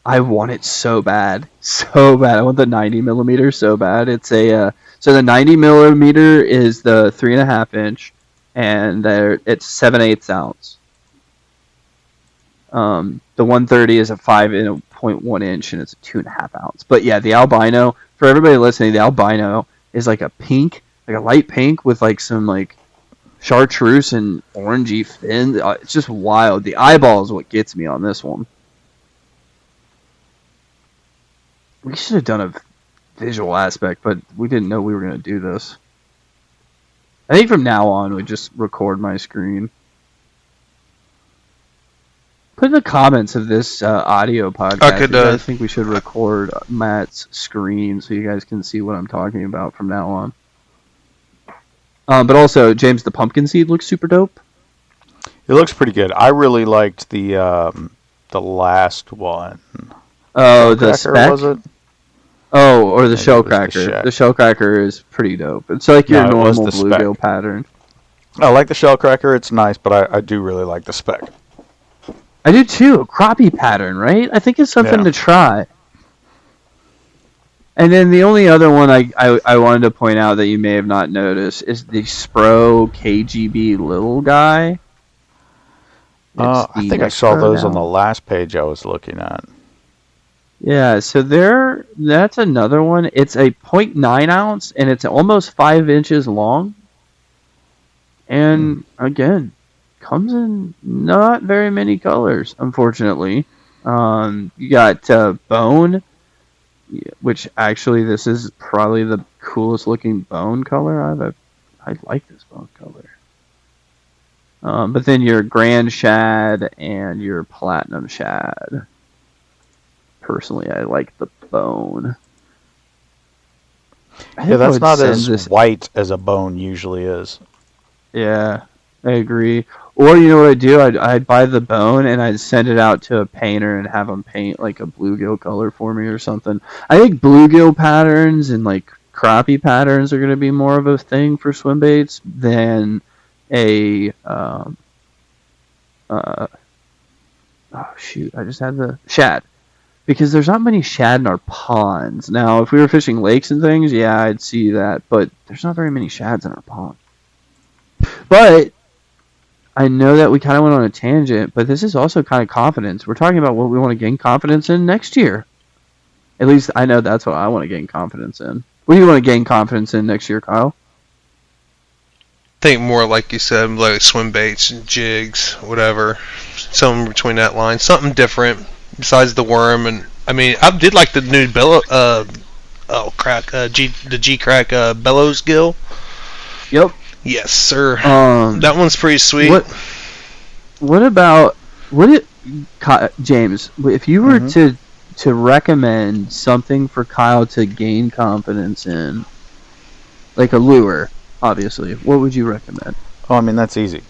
I want it so bad, so bad. I want the 90 millimeter so bad. It's a so the 90 millimeter is the 3.5 inch, and it's 7/8 ounce. The 130 is a 5.1 inch, and it's a 2.5 ounce. But yeah, the albino, for everybody listening, the albino is like a pink, like a light pink with like some like chartreuse and orangey fin. It's just wild. The eyeball is what gets me on this one. We should have done a visual aspect, but we didn't know we were going to do this. I think from now on, we just record my screen. Put in the comments of this audio podcast. You guys think we should record Matt's screen so you guys can see what I'm talking about from now on. But also, James, the pumpkin seed looks super dope. It looks pretty good. I really liked the last one. Oh, the spec? Was it? Oh, or the shellcracker. The shellcracker is pretty dope. It's like your normal bluegill pattern. I like the shellcracker. It's nice, but I do really like the spec. I do too. A crappie pattern, right? I think it's something to try. And then the only other one I wanted to point out that you may have not noticed is the Spro KGB little guy. I think I saw those on the last page I was looking at. Yeah, so that's another one. It's a 0.9 ounce, and it's almost 5 inches long. And, again, comes in not very many colors, unfortunately. You got bone, which actually this is probably the coolest looking bone color I like this bone color. But then your grand shad and your platinum shad. Personally, I like the bone. Yeah, that's not as white as a bone usually is. Yeah, I agree. Or you know what I'd do? I'd buy the bone and I'd send it out to a painter and have them paint like a bluegill color for me or something. I think bluegill patterns and like crappie patterns are going to be more of a thing for swim baits than a oh shoot, I just had the shad. Because there's not many shad in our ponds. Now, if we were fishing lakes and things, yeah, I'd see that. But there's not very many shads in our pond. But I know that we kind of went on a tangent, but this is also kind of confidence. We're talking about what we want to gain confidence in next year. At least I know that's what I want to gain confidence in. What do you want to gain confidence in next year, Kyle? I think more like you said, like swim baits, jigs, whatever. Something between that line. Something different. Besides the worm, and I mean, I did like the new the G-Crack bellows gill. Yep. Yes, sir. That one's pretty sweet. James? If you were to recommend something for Kyle to gain confidence in, like a lure, obviously, what would you recommend? Oh, I mean that's easy.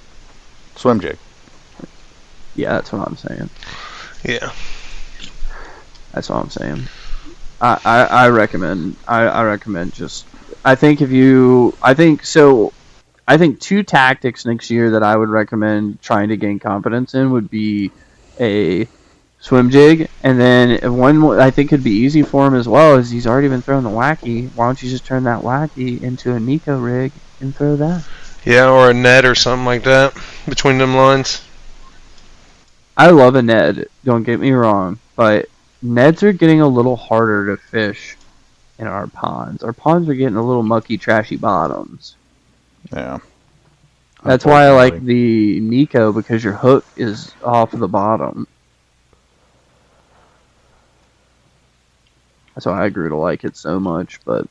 Swim jig. Yeah, that's what I'm saying. Yeah. That's all I'm saying. I recommend just. I think two tactics next year that I would recommend trying to gain confidence in would be a swim jig, and then one I think could be easy for him as well is he's already been throwing the wacky. Why don't you just turn that wacky into a Nico rig and throw that? Yeah, or a net or something like that between them lines. I love a Ned, don't get me wrong, but Neds are getting a little harder to fish in our ponds. Our ponds are getting a little mucky, trashy bottoms. Yeah. That's why I like the Nico, because your hook is off the bottom. That's why I grew to like it so much, but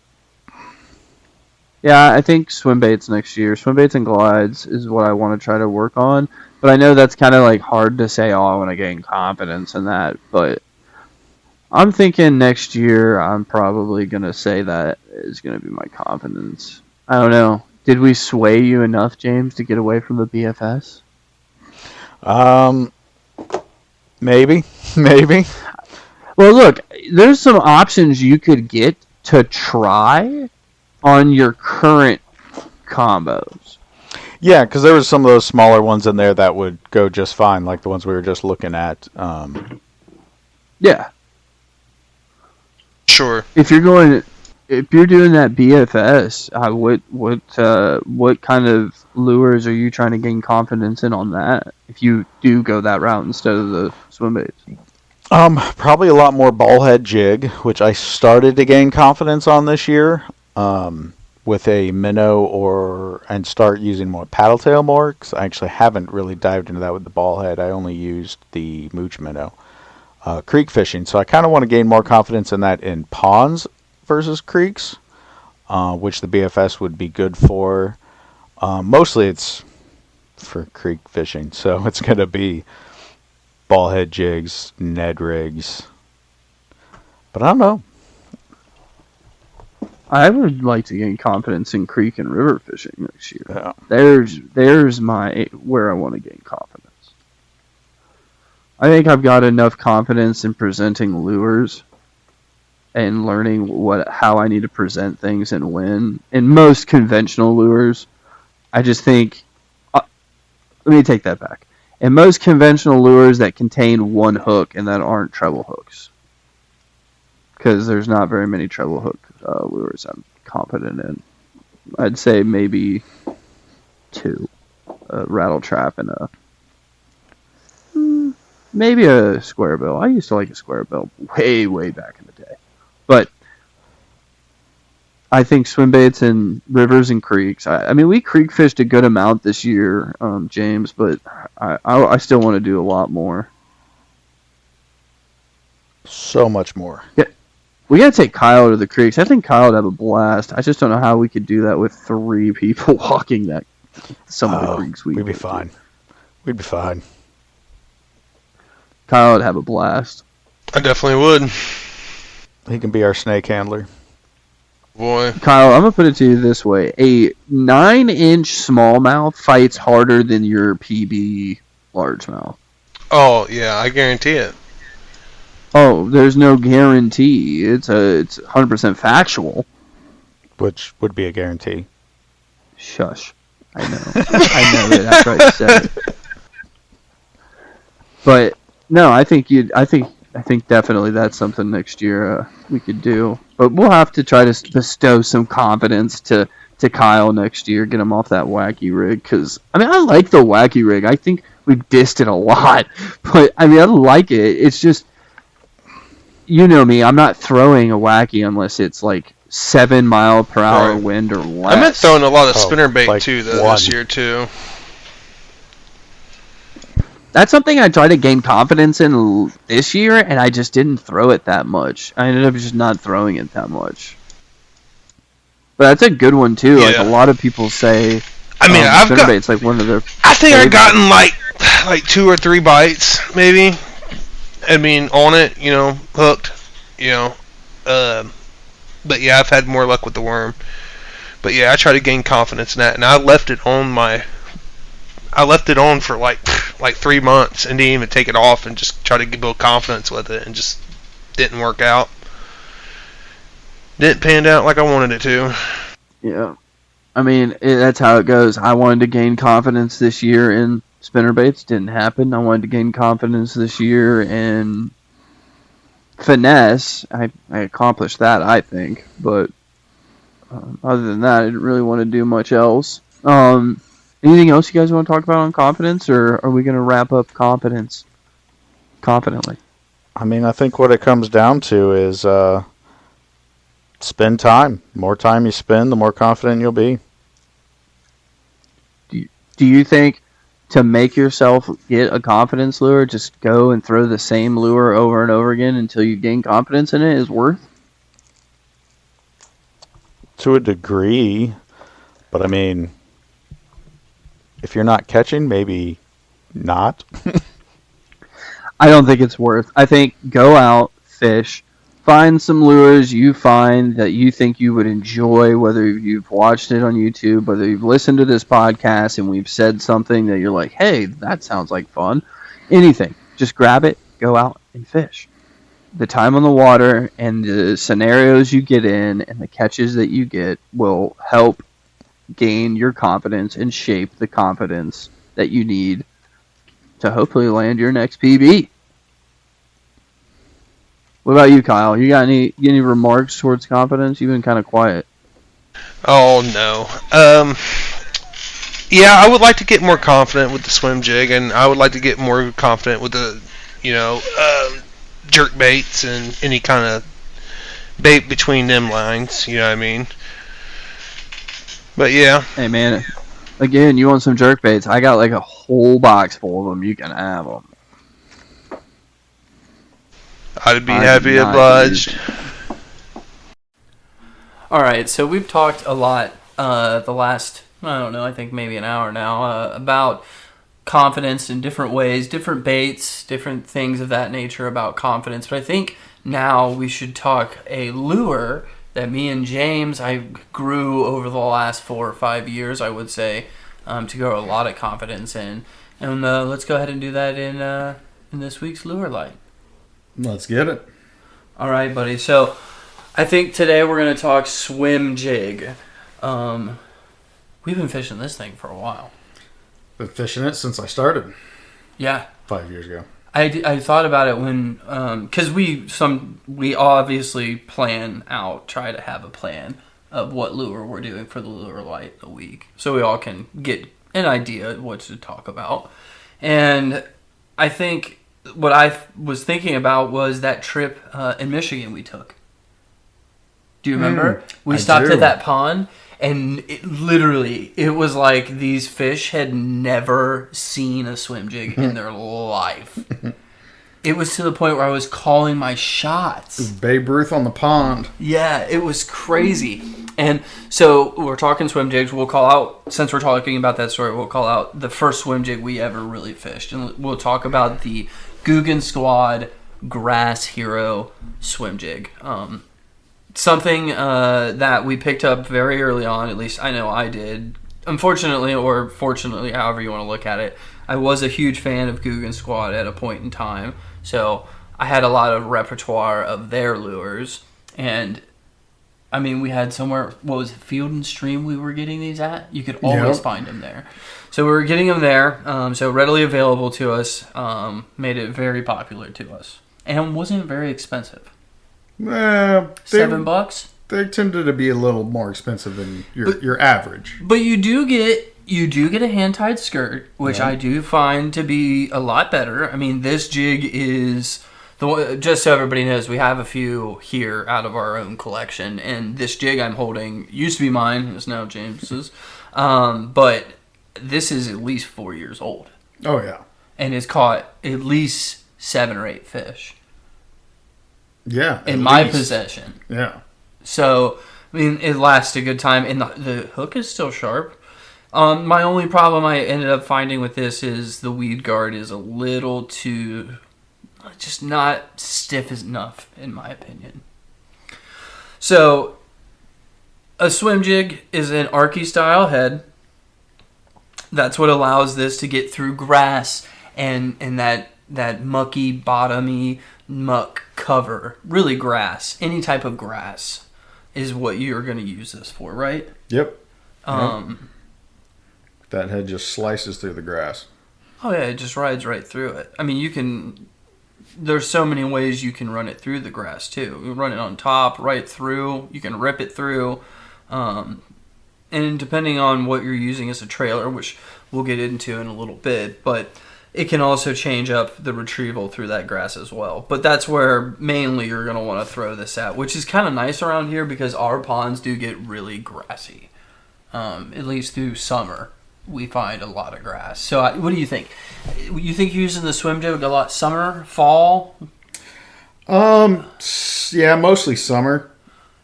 yeah, I think swim baits next year. Swim baits and glides is what I want to try to work on. But I know that's kind of like hard to say, oh, I want to gain confidence in that. But I'm thinking next year I'm probably going to say that is going to be my confidence. I don't know. Did we sway you enough, James, to get away from the BFS? Maybe. Well, look, there's some options you could get to try on your current combos. Yeah, because there was some of those smaller ones in there that would go just fine, like the ones we were just looking at. Yeah. Sure. If you're doing that BFS, what kind of lures are you trying to gain confidence in on that? If you do go that route instead of the swim baits. Probably a lot more ball head jig, which I started to gain confidence on this year. With a minnow and start using more paddle tail more, because I actually haven't really dived into that with the ball head. I only used the mooch minnow. Creek fishing, so I kind of want to gain more confidence in that in ponds versus creeks, which the BFS would be good for. Mostly it's for creek fishing, so it's going to be ball head jigs, Ned rigs. But I don't know. I would like to gain confidence in creek and river fishing next year. Yeah. There's where I want to gain confidence. I think I've got enough confidence in presenting lures and learning how I need to present things and when. In most conventional lures, I just think let me take that back. In most conventional lures that contain one hook and that aren't treble hooks, because there's not very many treble hook lures I'm confident in. I'd say maybe 2, a rattle trap and maybe a square bill. I used to like a square bill way back in the day, but I think swim baits and rivers and creeks. I mean, we creek fished a good amount this year, James, but I still want to do a lot more. So much more. Yeah. We gotta take Kyle to the creeks. I think Kyle would have a blast. I just don't know how we could do that with 3 people walking some of the creeks we'd be fine. We'd be fine. Kyle would have a blast. I definitely would. He can be our snake handler. Boy. Kyle, I'm gonna put it to you this way: a 9-inch smallmouth fights harder than your PB largemouth. Oh yeah, I guarantee it. Oh, there's no guarantee. It's 100% factual. Which would be a guarantee. Shush. I know. I know it after I said it. But no, I think definitely that's something next year we could do. But we'll have to try to bestow some confidence to Kyle next year, get him off that wacky rig. Because I mean, I like the wacky rig. I think we dissed it a lot, but I mean, I like it. It's just, you know me, I'm not throwing a wacky unless it's like 7 mile per hour wind or less. I've been throwing a lot of spinnerbait like too one. this year too. That's something I tried to gain confidence in this year, and I just didn't throw it that much. I ended up just not throwing it that much. But that's a good one too. Yeah. Like a lot of people say, I mean, spinnerbait's like one of their. I think I've favorites. gotten like 2 or 3 bites, maybe. I mean, on it, hooked, But yeah, I've had more luck with the worm. But yeah, I try to gain confidence in that, and I left it on for like 3 months and didn't even take it off and just try to build confidence with it, and just didn't work out. Didn't pan out like I wanted it to. Yeah, I mean that's how it goes. I wanted to gain confidence this year in spinnerbaits, didn't happen. I wanted to gain confidence this year in finesse. I accomplished that, I think, but other than that, I didn't really want to do much else. Anything else you guys want to talk about on confidence, or are we going to wrap up confidently? I mean, I think what it comes down to is spend time. The more time you spend, the more confident you'll be. Do you think to make yourself get a confidence lure, just go and throw the same lure over and over again until you gain confidence in it is worth? To a degree, but I mean, if you're not catching, maybe not. I don't think it's worth. I think go out, fish, find some lures you find that you think you would enjoy, whether you've watched it on YouTube, whether you've listened to this podcast and we've said something that you're like, hey, that sounds like fun. Anything. Just grab it, go out and fish. The time on the water and the scenarios you get in and the catches that you get will help gain your confidence and shape the confidence that you need to hopefully land your next PB. What about you, Kyle? You got any remarks towards confidence? You've been kind of quiet. Oh no. Yeah, I would like to get more confident with the swim jig, and I would like to get more confident with the, jerk baits and any kind of bait between them lines. You know what I mean? But yeah. Hey man, again, you want some jerk baits? I got like a whole box full of them. You can have them. I'd be happy obliged. Alright, so we've talked a lot the last, I don't know, I think maybe an hour now, about confidence in different ways, different baits, different things of that nature about confidence. But I think now we should talk a lure that me and James, I grew over the last 4 or 5 years, I would say, to grow a lot of confidence in. And let's go ahead and do that in this week's Lure Light. Let's get it. All right, buddy. So I think today we're going to talk swim jig. We've been fishing this thing for a while. Been fishing it since I started Yeah. 5 years ago. I thought about it when, because we obviously try to have a plan of what lure we're doing for the Lure Light a week, so we all can get an idea of what to talk about. And I think what I was thinking about was that trip in Michigan we took. Do you remember? We stopped at that pond, and it was like these fish had never seen a swim jig in their life. It was to the point where I was calling my shots. Babe Ruth on the pond. Yeah, it was crazy. And so we're talking swim jigs. We'll call out, since we're talking about that story, we'll call out the first swim jig we ever really fished. And we'll talk about the Googan Squad Grass Hero swim jig. Something that we picked up very early on, at least I know I did. Unfortunately, or fortunately, however you want to look at it, I was a huge fan of Googan Squad at a point in time. So I had a lot of repertoire of their lures. And, I mean, we had somewhere, what was it, Field and Stream we were getting these at? You could always find them there. So we were getting them there, so readily available to us, made it very popular to us. And wasn't very expensive. $7? They tended to be a little more expensive than your average. But you do get a hand-tied skirt, which I do find to be a lot better. I mean, this jig is just so everybody knows, we have a few here out of our own collection, and this jig I'm holding used to be mine, it's now James's. But this is at least 4 years old. Oh yeah, and it's caught at least 7 or 8 fish. Yeah, in my possession. Yeah. So, I mean, it lasts a good time, and the hook is still sharp. My only problem I ended up finding with this is the weed guard is a little too, just not stiff enough, in my opinion. So, a swim jig is an Arky style head. That's what allows this to get through grass and that mucky, bottomy muck cover. Really grass. Any type of grass is what you're going to use this for, right? Yep. That head just slices through the grass. Oh yeah, it just rides right through it. I mean, there's so many ways you can run it through the grass too. You can run it on top, right through. You can rip it through. And depending on what you're using as a trailer, which we'll get into in a little bit, but it can also change up the retrieval through that grass as well. But that's where mainly you're going to want to throw this at, which is kind of nice around here because our ponds do get really grassy. At least through summer, we find a lot of grass. So what do you think? You think using the swim jig a lot summer, fall? Yeah, mostly summer.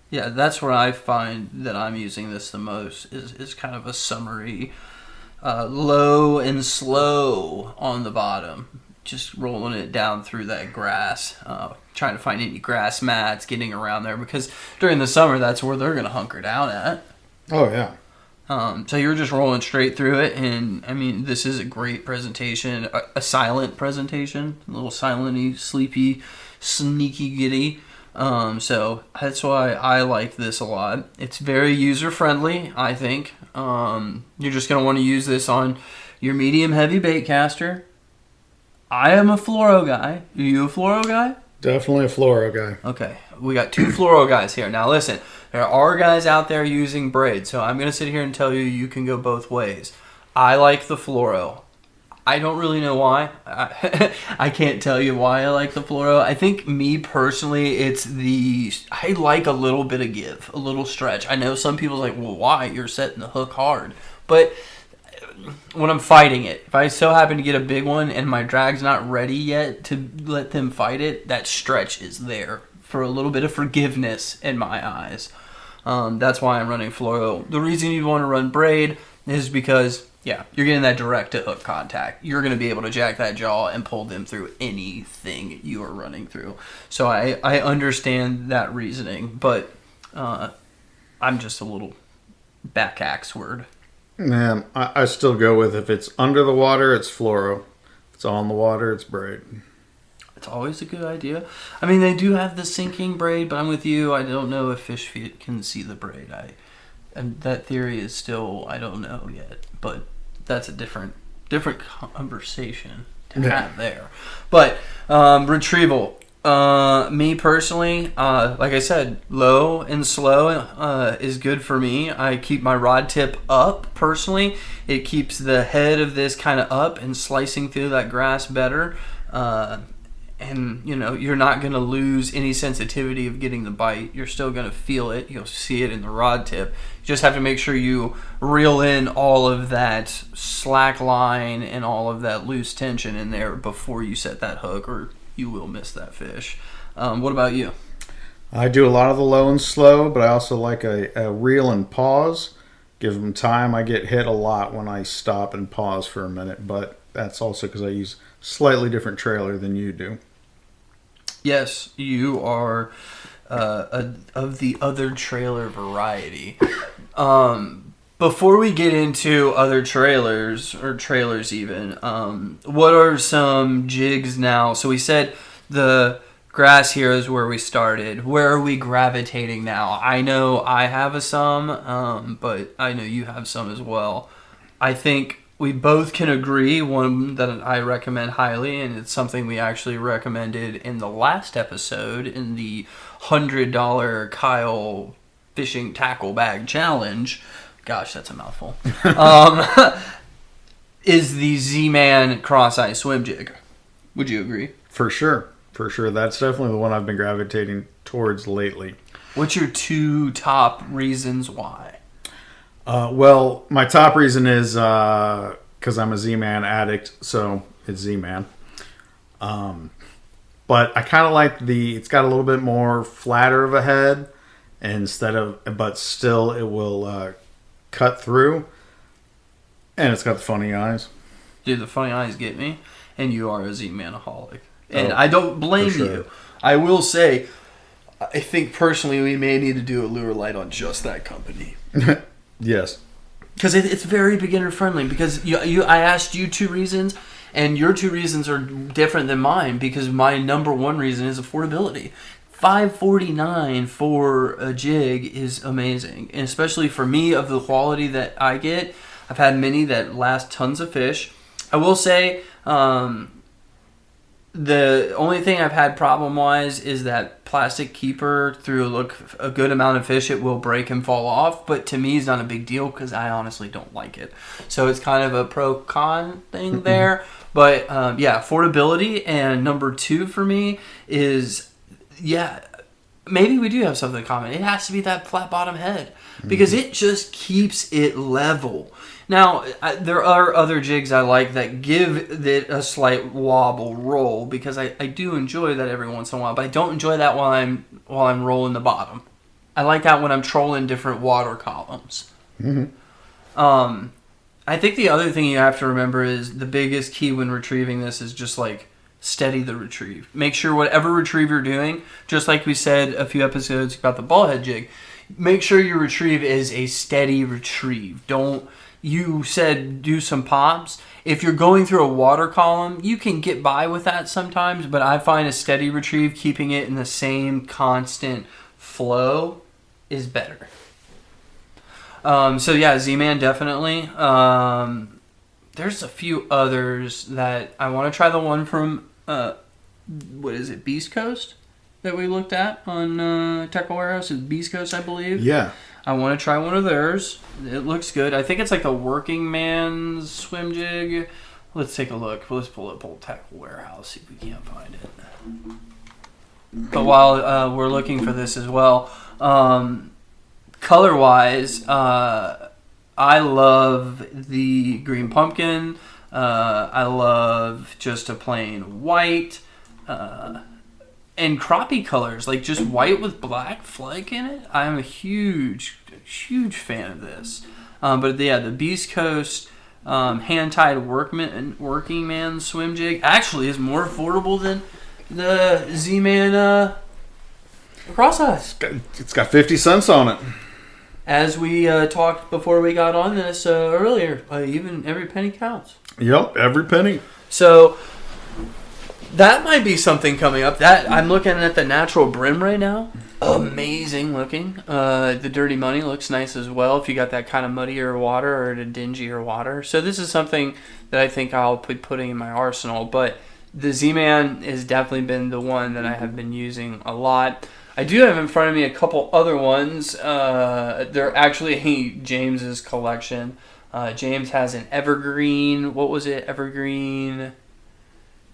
Yeah, that's where I find that I'm using this the most, is kind of a summery, low and slow on the bottom. just rolling it down through that grass, trying to find any grass mats, getting around there, because during the summer, that's where they're going to hunker down at. Oh, yeah. So you're just rolling straight through it, and I mean, this is a great presentation, a silent presentation, a little silent-y, sleepy, sneaky giddy. So that's why I like this a lot. It's very user-friendly, I think. You're just going to want to use this on your medium-heavy bait caster. I am a fluoro guy. Are you a fluoro guy? Definitely a fluoro guy. Okay, we got two fluoro guys here. Now listen, there are guys out there using braid, so I'm going to sit here and tell you you can go both ways. I like the fluoro. I don't really know why. I can't tell you why I like the fluoro. I think me personally, I like a little bit of give, a little stretch. I know some people are like, well, why? You're setting the hook hard. But when I'm fighting it, if I so happen to get a big one and my drag's not ready yet to let them fight it, that stretch is there for a little bit of forgiveness in my eyes. That's why I'm running fluoro. The reason you want to run braid is because, yeah, you're getting that direct to hook contact. You're going to be able to jack that jaw and pull them through anything you are running through. So I understand that reasoning, but I'm just a little back axe word. Man, I still go with if it's under the water, it's fluoro. If it's on the water, it's braid. It's always a good idea. I mean, they do have the sinking braid, but I'm with you. I don't know if fish feet can see the braid. And that theory is still, I don't know yet. But that's a different conversation to have there. But retrieval. Me personally, like I said, low and slow is good for me. I keep my rod tip up personally. It keeps the head of this kind of up and slicing through that grass better. And you know, you're not going to lose any sensitivity of getting the bite. You're still going to feel it. You'll see it in the rod tip. You just have to make sure you reel in all of that slack line and all of that loose tension in there before you set that hook, or you will miss that fish. What about you? I do a lot of the low and slow, but I also like a reel and pause. Give them time. I get hit a lot when I stop and pause for a minute, but that's also because I use slightly different trailer than you do. Yes, you are of the other trailer variety. Before we get into other trailers, or trailers even, what are some jigs now? So we said the grass here is where we started. Where are we gravitating now? I know I have some, but I know you have some as well. I think we both can agree, one that I recommend highly, and it's something we actually recommended in the last episode in the $100 Kyle Fishing Tackle Bag Challenge. Gosh, that's a mouthful. Is the Z-Man Cross-Eye Swim Jig. Would you agree? For sure. For sure. That's definitely the one I've been gravitating towards lately. What's your two top reasons why? Well, my top reason is because I'm a Z-Man addict, so it's Z-Man. But I kind of like it's got a little bit more flatter of a head, but still it will cut through, and it's got the funny eyes. Dude, the funny eyes get me, and you are a Z-Manaholic. And I don't blame you. I will say, I think personally we may need to do a lure light on just that company. Yes. Because it's very beginner friendly. Because I asked you two reasons, and your two reasons are different than mine. Because my number one reason is affordability. $549 for a jig is amazing, and especially for me of the quality that I get. I've had many that last tons of fish. I will say, the only thing I've had problem-wise is that plastic keeper through a good amount of fish, it will break and fall off. But to me, it's not a big deal because I honestly don't like it. So it's kind of a pro-con thing there. But yeah, affordability. And number two for me is, yeah, maybe we do have something in common. It has to be that flat bottom head because it just keeps it level. Now, there are other jigs I like that give it a slight wobble roll because I do enjoy that every once in a while, but I don't enjoy that while I'm rolling the bottom. I like that when I'm trolling different water columns. Mm-hmm. I think the other thing you have to remember is the biggest key when retrieving this is just like steady the retrieve. Make sure whatever retrieve you're doing, just like we said a few episodes about the ball head jig, make sure your retrieve is a steady retrieve. You said do some pops. If you're going through a water column, you can get by with that sometimes, but I find a steady retrieve, keeping it in the same constant flow, is better. So yeah, Z-Man definitely. There's a few others that I want to try. The one from what is it, Beast Coast, that we looked at on Tackle Warehouse. It's Beast Coast, I believe. Yeah. I want to try one of theirs. It looks good. I think it's like a working man's swim jig. Let's take a look. Let's pull up Old Tackle Warehouse, see if we can't find it. But while we're looking for this as well, color-wise, I love the green pumpkin. I love just a plain white. And crappie colors, like just white with black flake in it. I'm a huge fan of this. But yeah, the Beast Coast hand-tied working man swim jig actually is more affordable than the Z-Man cross-size. It's got 50 cents on it. As we talked before we got on this earlier, even every penny counts. Yep, every penny. So that might be something coming up. That I'm looking at the natural brim right now. Amazing looking. The Dirty Money looks nice as well if you got that kind of muddier water or the dingier water. So this is something that I think I'll be putting in my arsenal. But the Z-Man has definitely been the one that I have been using a lot. I do have in front of me a couple other ones. They're actually James's collection. James has an Evergreen. What was it? Evergreen.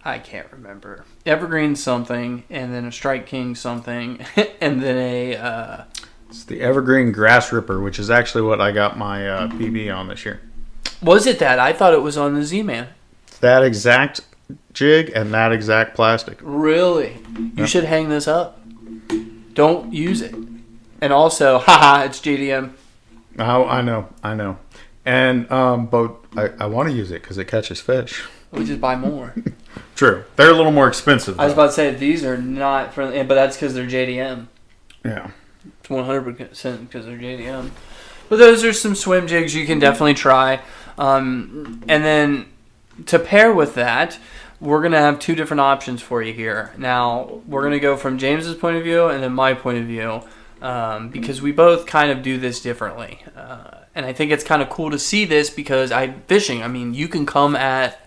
I can't remember. Evergreen something, and then a Strike King something, and then a... It's the Evergreen Grass Ripper, which is actually what I got my PB on this year. Was it that? I thought it was on the Z-Man. That exact jig and that exact plastic. Really? You Yep. should hang this up. Don't use it. And also, haha, it's JDM. Oh, I know. And but I want to use it because it catches fish. We just buy more. True. They're a little more expensive, I was though. about to say, these are not friendly, but that's because they're JDM. Yeah. It's 100% because they're JDM. But those are some swim jigs you can definitely try. And then to pair with that, we're going to have two different options for you here. Now, we're going to go from James's point of view and then my point of view, because we both kind of do this differently. And I think it's kind of cool to see this because fishing, I mean, you can come at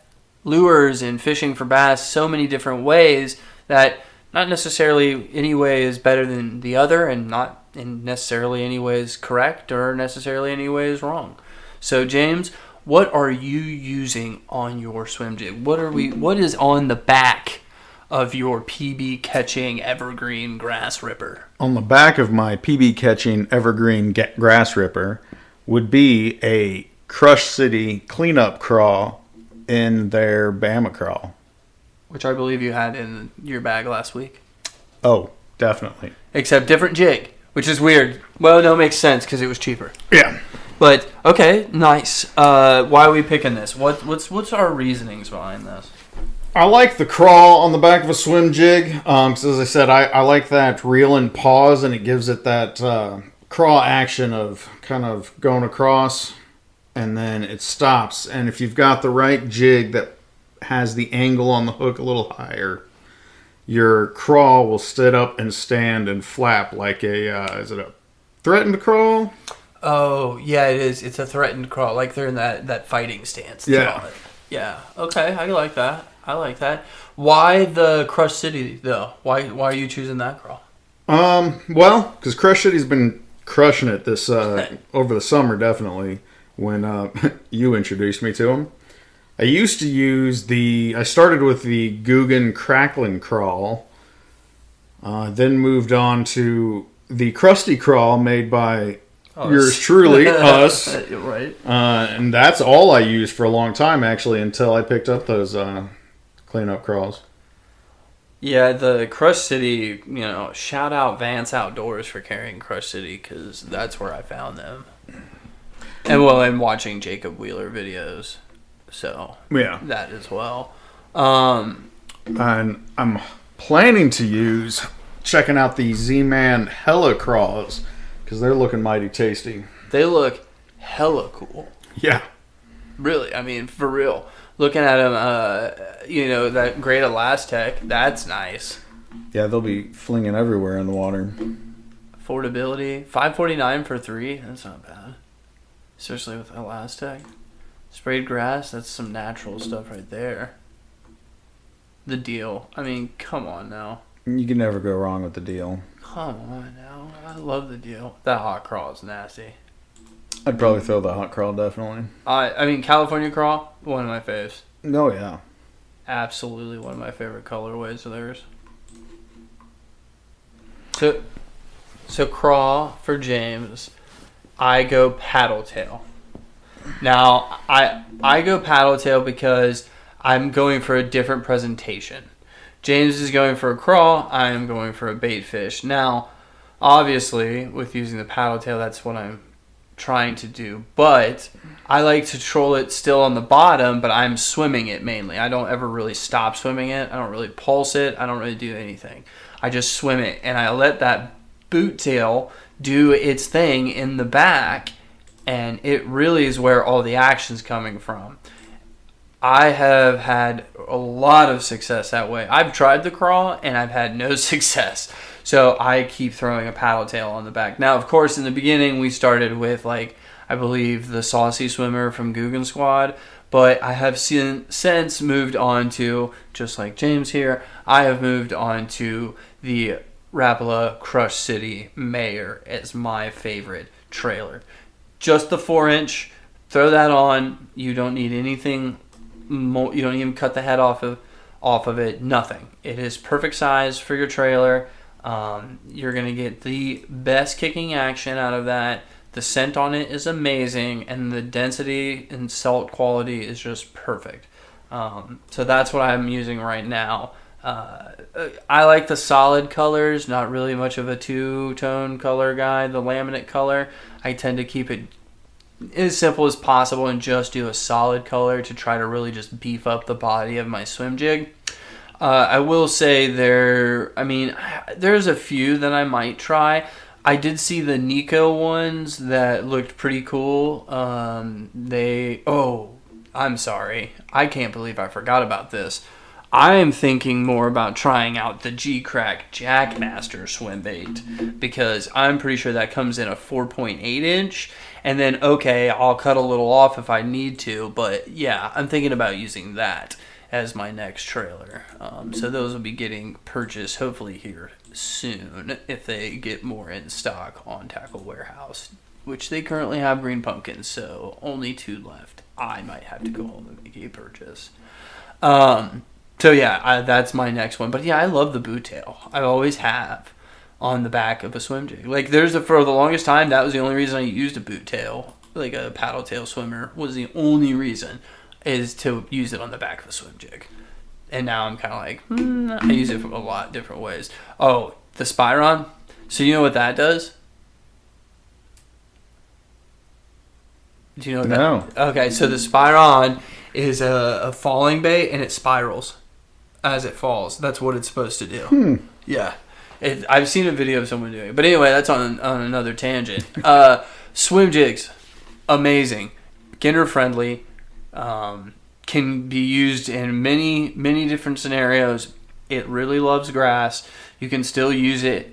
lures and fishing for bass so many different ways that not necessarily any way is better than the other, and not in necessarily any way is correct or necessarily any way is wrong. So James, what are you using on your swim jig? What is on the back of your PB catching Evergreen Grass Ripper? On the back of my PB catching Evergreen Grass Ripper would be a Crush City cleanup crawl in their Bama crawl. Which I believe you had in your bag last week. Oh, definitely. Except different jig, which is weird. Well, no, it makes sense because it was cheaper. Yeah. But, okay, nice. Why are we picking this? What's our reasonings behind this? I like the crawl on the back of a swim jig. Because as I said, I like that reel and pause, and it gives it that crawl action of kind of going across, and then it stops. And if you've got the right jig that has the angle on the hook a little higher, your crawl will sit up and stand and flap like is it a threatened crawl? Oh, yeah, it is. It's a threatened crawl, like they're in that fighting stance. they Yeah. call it. Yeah. Okay, I like that. Why the Crush City, though? Why are you choosing that crawl? Well, because Crush City's been crushing it this over the summer, definitely, when you introduced me to him. I used to use I started with the Guggen Cracklin Crawl, then moved on to the Krusty Crawl made by yours truly, us. Right. And that's all I used for a long time, actually, until I picked up those cleanup crawls. Yeah, the Crush City, shout out Vance Outdoors for carrying Crush City because that's where I found them. and watching Jacob Wheeler videos, so Yeah. that as well. And I'm planning to checking out the Z-Man Hella Craws because they're looking mighty tasty. They look hella cool. Yeah. Really, I mean, for real. Looking at them, that Great Elastec, that's nice. Yeah, they'll be flinging everywhere in the water. Affordability, $5.49 for 3. That's not bad, especially with Elastec. Sprayed grass, that's some natural stuff right there. The deal. I mean, come on now. You can never go wrong with the deal. Come on now. I love the deal. That hot crawl is nasty. I'd probably throw the hot crawl, definitely. I mean, California crawl, one of my faves. Oh, yeah. Absolutely one of my favorite colorways of theirs. So crawl for James, I go paddle tail. Now, I go paddle tail because I'm going for a different presentation. James is going for a crawl, I am going for a bait fish. Now, obviously, with using the paddle tail, that's what I'm trying to do. But I like to troll it still on the bottom, but I'm swimming it mainly. I don't ever really stop swimming it. I don't really pulse it. I don't really do anything. I just swim it, and I let that boot tail do its thing in the back, and it really is where all the action's coming from. I have had a lot of success that way. I've tried the crawl, and I've had no success. So I keep throwing a paddle tail on the back. Now, of course, in the beginning, we started with, I believe, the Saucy Swimmer from Guggen Squad. But I have since moved on to, just like James here, I have moved on to the Rapala Crush City Mayor as my favorite trailer. Just the 4-inch. Throw that on. You don't need anything more. You don't even cut the head off of it. Nothing. It is perfect size for your trailer. You're going to get the best kicking action out of that. The scent on it is amazing, and the density and salt quality is just perfect. So that's what I'm using right now. I like the solid colors, not really much of a two-tone color guy. The laminate color, I tend to keep it as simple as possible and just do a solid color to try to really just beef up the body of my swim jig. I will say there's a few that I might try. I did see the Nico ones that looked pretty cool. I'm sorry. I can't believe I forgot about this. I am thinking more about trying out the G-Crack Jackmaster swim bait because I'm pretty sure that comes in a 4.8 inch. And then, okay, I'll cut a little off if I need to. But yeah, I'm thinking about using that as my next trailer. So those will be getting purchased hopefully here soon if they get more in stock on Tackle Warehouse, which they currently have green pumpkins, so only 2 left. I might have to go home and make a purchase. So yeah, that's my next one. But yeah, I love the boot tail. I always have on the back of a swim jig. For the longest time, that was the only reason I used a boot tail, like a paddle tail swimmer was the only reason, is to use it on the back of a swim jig. And now I'm kind of like, I use it for a lot of different ways. Oh, the Spyron. So you know what that does? Do you know what No. that? Okay, so the Spyron is a falling bait, and it spirals as it falls. That's what it's supposed to do. Yeah. I've seen a video of someone doing it. But anyway, that's on another tangent. Swim jigs. Amazing. Beginner friendly. Can be used in many, many different scenarios. It really loves grass. You can still use it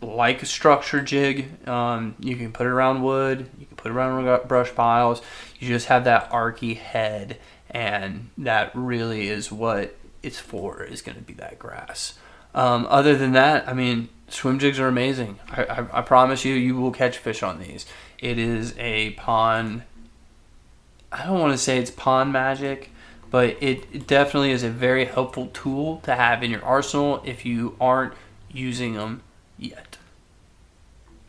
like a structure jig. You can put it around wood. You can put it around brush piles. You just have that archy head, and that really is what it's for, is going to be that grass. Other than that, I mean, swim jigs are amazing. I promise you will catch fish on these. It is a pond. I don't want to say it's pond magic, but it definitely is a very helpful tool to have in your arsenal if you aren't using them yet.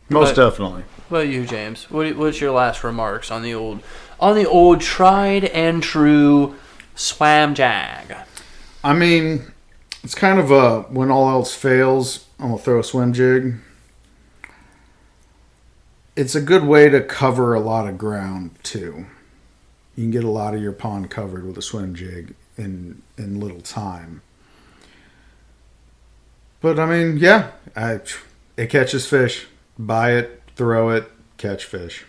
Most definitely. What about you, James? What's your last remarks on the old tried and true swam jag? I mean, it's kind of a when all else fails, I'm gonna throw a swim jig. it's a good way to cover a lot of ground too. You can get a lot of your pond covered with a swim jig in little time. But I mean, yeah, it catches fish. Buy it, throw it, catch fish.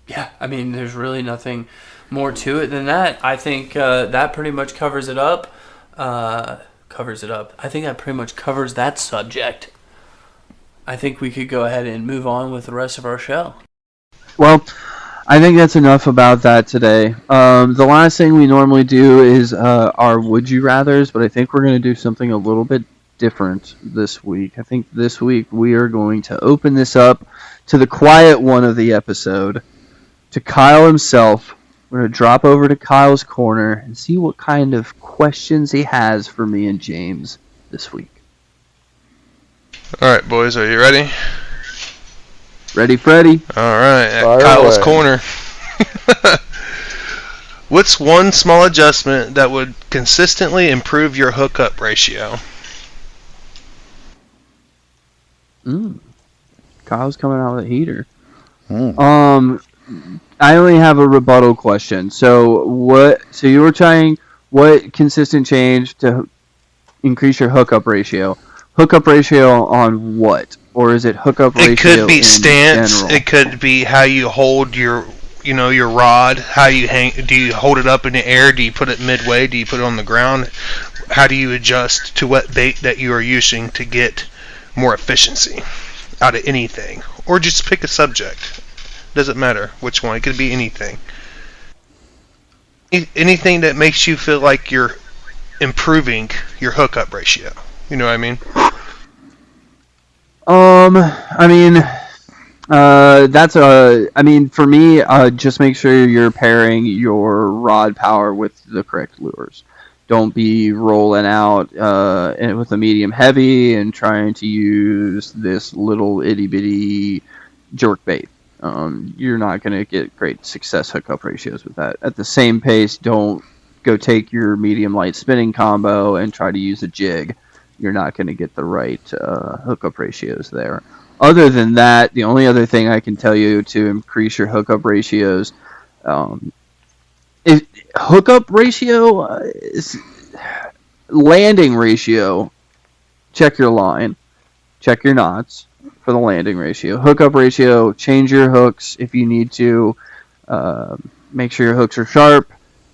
Yeah, I mean, there's really nothing more to it than that. I think that pretty much covers it up. I think that pretty much covers that subject. I think we could go ahead and move on with the rest of our show. Well, I think that's enough about that today. The last thing we normally do is our Would You Rathers, but I think we're going to do something a little bit different this week. I think this week we are going to open this up to the quiet one of the episode, to Kyle himself. We're going to drop over to Kyle's corner and see what kind of questions he has for me and James this week. All right, boys, are you ready? Ready, Freddy? All right, at Fire Kyle's away. corner. What's one small adjustment that would consistently improve your hookup ratio? Kyle's coming out with a heater. Mm. I only have a rebuttal question. So you were trying what consistent change to increase your hookup ratio? Hookup ratio on what? Or is it hookup ratio? It could be in stance. general? It could be how you hold your rod. How you hang? Do you hold it up in the air? Do you put it midway? Do you put it on the ground? How do you adjust to what bait that you are using to get more efficiency out of anything? Or just pick a subject. Doesn't matter which one. It could be anything. Anything that makes you feel like you're improving your hookup ratio. You know what I mean? For me, just make sure you're pairing your rod power with the correct lures. Don't be rolling out with a medium heavy and trying to use this little itty bitty jerk bait. You're not going to get great success hookup ratios with that. At the same pace, don't go take your medium light spinning combo and try to use a jig. You're not going to get the right hookup ratios there. Other than that, the only other thing I can tell you to increase your hookup ratios is hookup ratio, landing ratio. Check your line, check your knots for the landing ratio. Hookup ratio, change your hooks if you need to. Make sure your hooks are sharp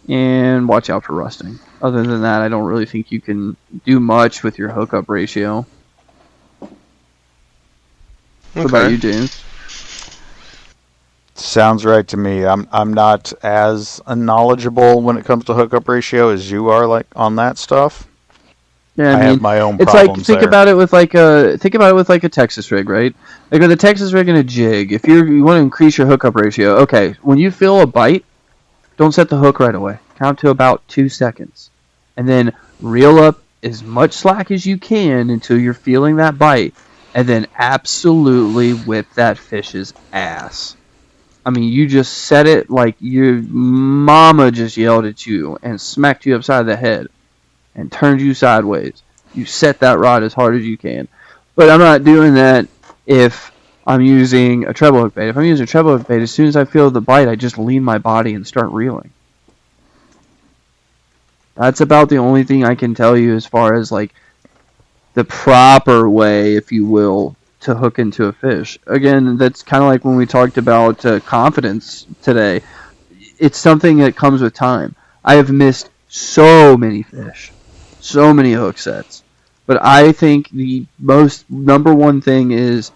and watch out for rusting. Other than that, I don't really think you can do much with your hookup ratio. What about you, James? Sounds right to me. I'm not as knowledgeable when it comes to hookup ratio as you are, like on that stuff. Yeah, I have my own it's problems like think there. about it with like a Texas rig, right? Like with a Texas rig and a jig. If you want to increase your hookup ratio, okay, when you feel a bite, don't set the hook right away. Count to about 2 seconds, and then reel up as much slack as you can until you're feeling that bite, and then absolutely whip that fish's ass. I mean, you just set it like your mama just yelled at you and smacked you upside the head and turned you sideways. You set that rod as hard as you can. But I'm not doing that if I'm using a treble hook bait. If I'm using a treble hook bait, as soon as I feel the bite, I just lean my body and start reeling. That's about the only thing I can tell you as far as like the proper way, if you will, to hook into a fish. Again, that's kind of like when we talked about confidence today. It's something that comes with time. I have missed so many fish, so many hook sets. But I think the most number one thing is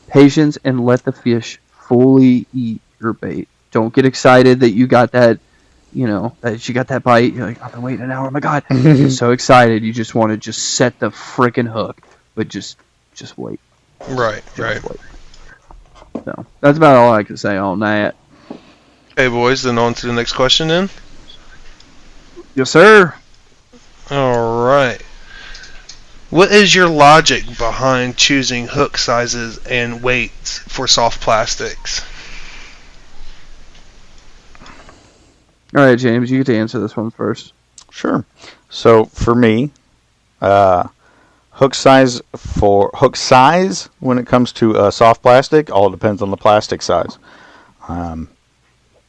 patience and let the fish fully eat your bait. Don't get excited that you got that, that you got that bite. You're like, I've been waiting an hour. Oh my God. You're so excited. You just want to just set the freaking hook. But just wait. Right. Wait. So that's about all I can say on that. Hey, boys, then on to the next question then. Yes, sir. All right. What is your logic behind choosing hook sizes and weights for soft plastics? All right, James, you get to answer this one first. Sure. So for me, Hook size when it comes to soft plastic, all depends on the plastic size.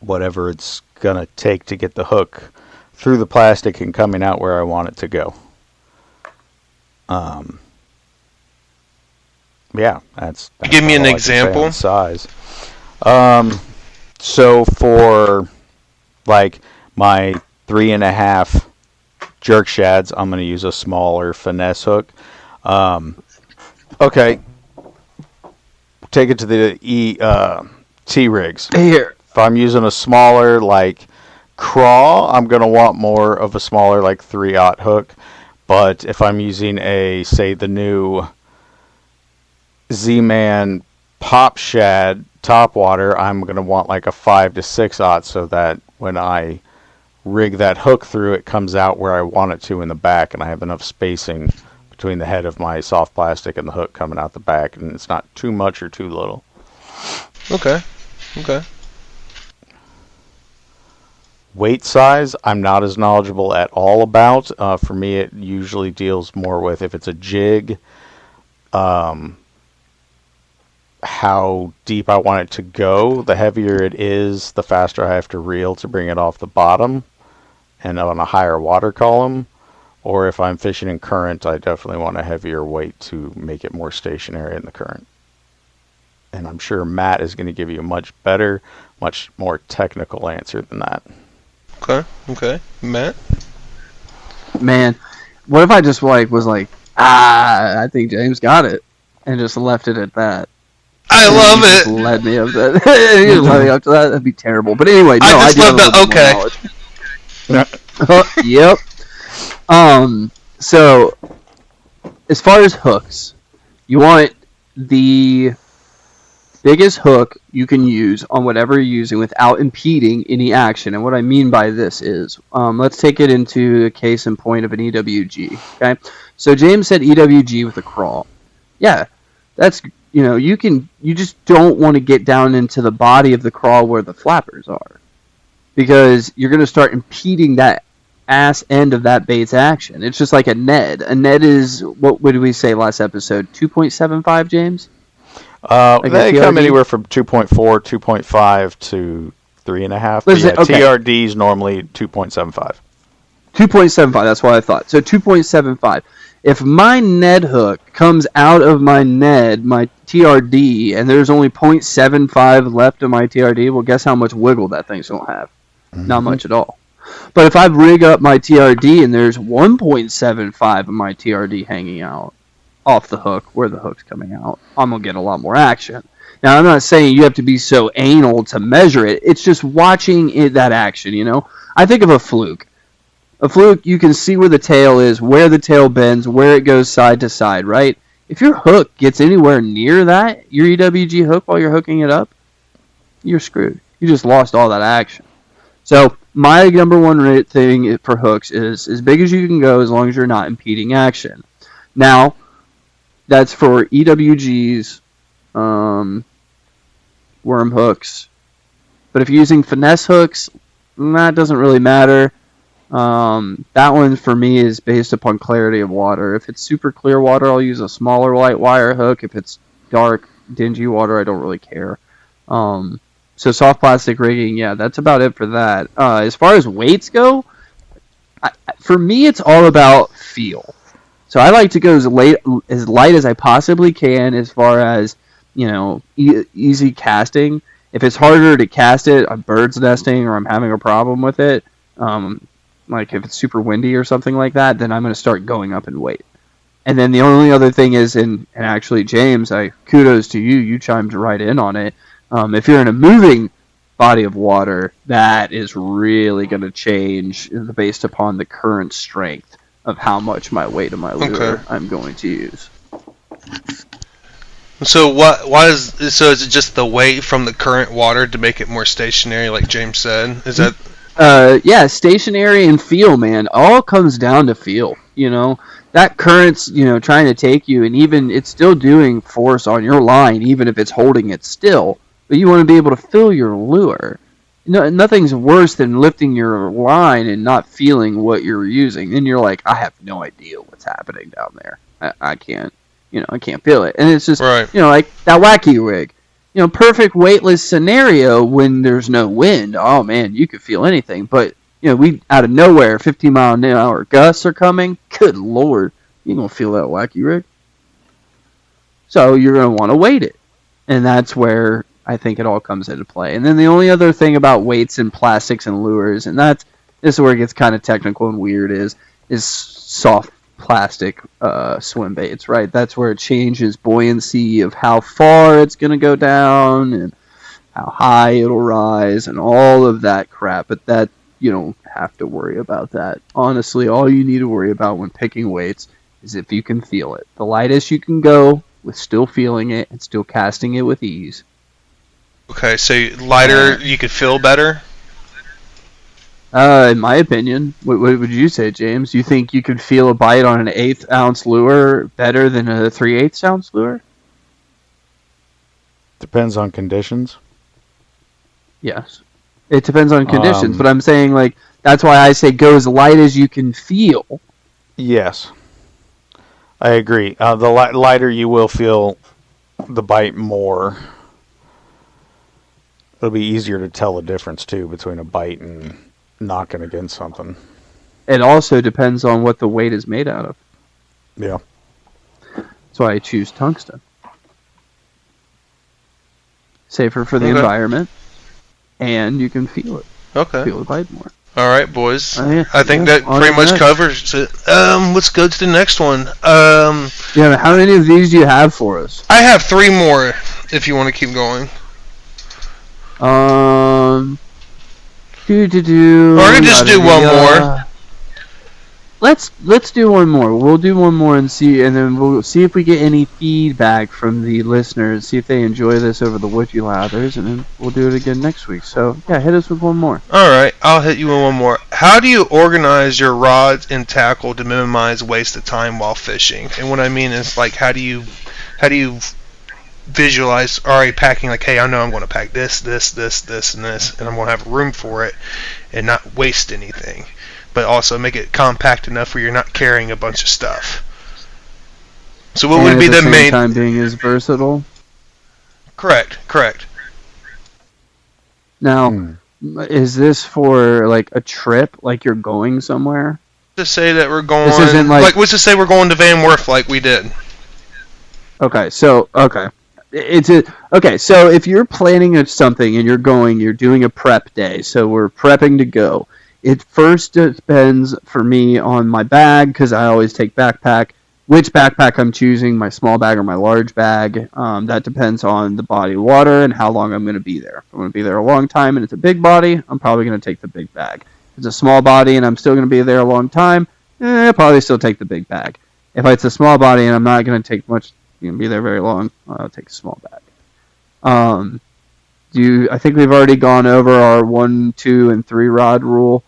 Whatever it's gonna take to get the hook through the plastic and coming out where I want it to go. Yeah, that's Give me an all I can say on example. size. So for like my 3.5 jerk shads, I'm going to use a smaller finesse hook. Okay, take it to the T rigs. Here. If I'm using a smaller like craw, I'm going to want more of a smaller like 3/0 hook. But if I'm using say the new Z-Man pop shad topwater, I'm going to want like a 5 to 6/0 so that when I rig that hook through, it comes out where I want it to in the back, and I have enough spacing between the head of my soft plastic and the hook coming out the back, and it's not too much or too little. Okay. Weight size, I'm not as knowledgeable at all about. For me, it usually deals more with if it's a jig, how deep I want it to go. The heavier it is, the faster I have to reel to bring it off the bottom and on a higher water column. Or if I'm fishing in current, I definitely want a heavier weight to make it more stationary in the current. And I'm sure Matt is going to give you a much better, much more technical answer than that. Okay. Matt? Man, what if I just was like, I think James got it, and just left it at that? I love He just it. led me up to that. He just led me up to that. That'd be terrible. But anyway, no, I just do love have a the little bit more okay. knowledge. Yep. So as far as hooks, you want the biggest hook you can use on whatever you're using without impeding any action. And what I mean by this is, let's take it into a case in point of an EWG. Okay, so James said EWG with a crawl. Yeah, that's you just don't want to get down into the body of the crawl where the flappers are, because you're going to start impeding that ass end of that bait's action. It's just like a Ned. A Ned is, what did we say last episode? 2.75, James? They come anywhere from 2.4, 2.5 to 3.5. But yeah, Okay. TRD is normally 2.75. 2.75, that's what I thought. So 2.75. If my Ned hook comes out of my Ned, my TRD, and there's only 0.75 left of my TRD, well, guess how much wiggle that thing's going to have? Mm-hmm. Not much at all. But if I rig up my TRD and there's 1.75 of my TRD hanging out off the hook, where the hook's coming out, I'm going to get a lot more action. Now, I'm not saying you have to be so anal to measure it. It's just watching that action, I think of a fluke. A fluke, you can see where the tail is, where the tail bends, where it goes side to side, right? If your hook gets anywhere near that, your EWG hook, while you're hooking it up, you're screwed. You just lost all that action. So my number one thing for hooks is as big as you can go as long as you're not impeding action. Now, that's for EWGs, worm hooks. But if you're using finesse hooks, that doesn't really matter. That one for me is based upon clarity of water. If it's super clear water, I'll use a smaller light wire hook. If it's dark, dingy water, I don't really care. So soft plastic rigging, yeah, that's about it for that. As far as weights go, for me, it's all about feel. So I like to go as light as I possibly can, as far as easy casting. If it's harder to cast it, I'm bird's nesting or I'm having a problem with it. Like if it's super windy or something like that, then I'm going to start going up in weight. And then the only other thing is, and actually, James, kudos to you. You chimed right in on it. If you're in a moving body of water, that is really going to change based upon the current strength of how much my weight of my lure I'm going to use. So is it just the weight from the current water to make it more stationary, like James said? Is that? Yeah, stationary and feel, man. All comes down to feel. That current's trying to take you, and even it's still doing force on your line, even if it's holding it still. But you want to be able to feel your lure. Nothing's worse than lifting your line and not feeling what you're using. Then you're like, I have no idea what's happening down there. I can't, I can't feel it. And it's just, Right. like that wacky rig. Perfect weightless scenario when there's no wind. Oh man, you could feel anything. But we out of nowhere, 15-mile-an-hour gusts are coming. Good lord, you gonna feel that wacky rig. So you're gonna want to weight it, and that's where I think it all comes into play. And then the only other thing about weights and plastics and lures, and this is where it gets kind of technical and weird, is soft plastic swim baits, right? That's where it changes buoyancy of how far it's going to go down and how high it'll rise and all of that crap. But that, you don't have to worry about that. Honestly, all you need to worry about when picking weights is if you can feel it. The lightest you can go with still feeling it and still casting it with ease. Okay, so lighter, you could feel better? In my opinion, what would you say, James? You think you could feel a bite on an 1/8 ounce lure better than a 3/8 ounce lure? Depends on conditions. Yes. It depends on conditions, but I'm saying, like, that's why I say go as light as you can feel. Yes. I agree. The lighter you will feel the bite more. It'll be easier to tell the difference, too, between a bite and knocking against something. It also depends on what the weight is made out of. Yeah. That's why I choose tungsten. Safer for the Okay. environment, and you can feel it. Okay. Feel the bite more. All right, boys. Yeah, I think yeah, that on pretty to the much next. covers it. Let's go to the next one. Yeah, how many of these do you have for us? I have 3 more if you want to keep going. We're gonna just do one more. Let's do one more. We'll do one more and then we'll see if we get any feedback from the listeners. See if they enjoy this over the Would You Lathers, and then we'll do it again next week. So yeah, hit us with one more. All right, I'll hit you with one more. How do you organize your rods and tackle to minimize waste of time while fishing? And what I mean is, like, how do you visualize already packing, like, hey, I know I'm going to pack this, and this, and I'm going to have room for it and not waste anything, but also make it compact enough where you're not carrying a bunch of stuff. So what would be the main time being as versatile? Correct. Now, is this for like a trip, like you're going somewhere? To say that we're going, This isn't like let's just say we're going to Van Wert like we did. Okay, so so if you're planning something and you're doing a prep day, so we're prepping to go. It first depends for me on my bag, because I always take backpack. Which backpack I'm choosing, my small bag or my large bag, that depends on the body of water and how long I'm going to be there. If I'm going to be there a long time and it's a big body, I'm probably going to take the big bag. If it's a small body and I'm still going to be there a long time, I'll probably still take the big bag. If it's a small body and I'm not going to take much, be there very long, I'll take a small bag. I think we've already gone over our 1, 2, and 3 rod rule.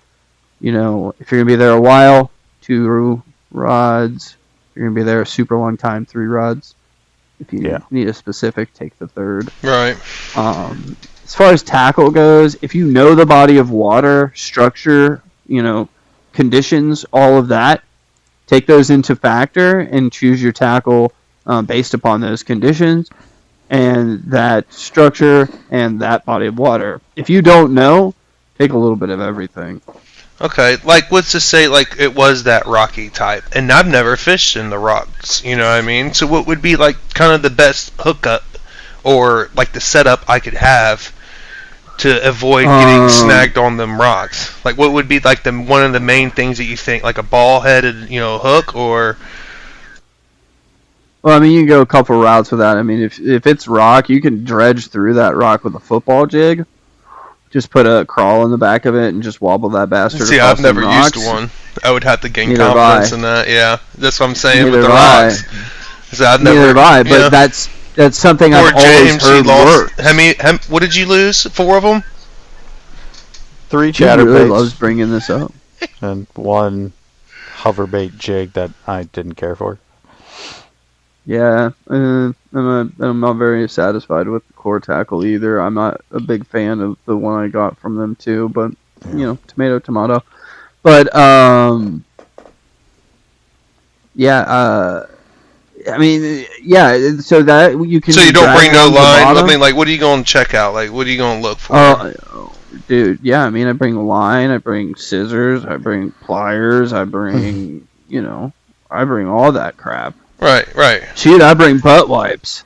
If you're going to be there a while, 2 rods. If you're going to be there a super long time, 3 rods. If you need a specific, take the 3rd. Right. As far as tackle goes, if you know the body of water, structure, conditions, all of that, take those into factor and choose your tackle based upon those conditions and that structure and that body of water. If you don't know, take a little bit of everything. Okay, like, let's just say, like, it was that rocky type, and I've never fished in the rocks, you know what I mean? So what would be, like, kind of the best hookup, or, like, the setup I could have to avoid getting snagged on them rocks? Like, what would be, like, one of the main things that you think, like a ball-headed, hook, or... Well, I mean, you can go a couple routes with that. I mean, if it's rock, you can dredge through that rock with a football jig. Just put a crawl in the back of it and just wobble that bastard. See, across I've never some used rocks. one. I would have to gain Neither confidence have in that. Yeah, that's what I'm saying Neither with the have rocks. So I've Neither never, have I, but yeah. that's something Poor I've always James, he heard lost. works. What did you lose? 4 of them? 3 He really chatterbaits loves bringing this up. and 1 hoverbait jig that I didn't care for. Yeah, I'm not very satisfied with the core tackle either. I'm not a big fan of the one I got from them too, but tomato. But I mean, yeah. So that you can. So you don't drag bring no down to the line. I bottom. mean, like, what are you going to check out? Like, what are you going to look for? Dude, yeah. I mean, I bring line. I bring scissors. I bring pliers. I bring, I bring all that crap. Right. Shoot, I bring butt wipes.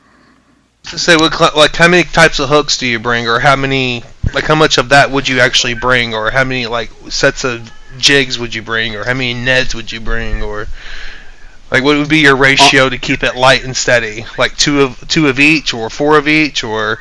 Say, like, how many types of hooks do you bring, or how much of that would you actually bring, or how many like sets of jigs would you bring, or how many nets would you bring, or like what would be your ratio to keep it light and steady? Like two of each, or 4 of each, or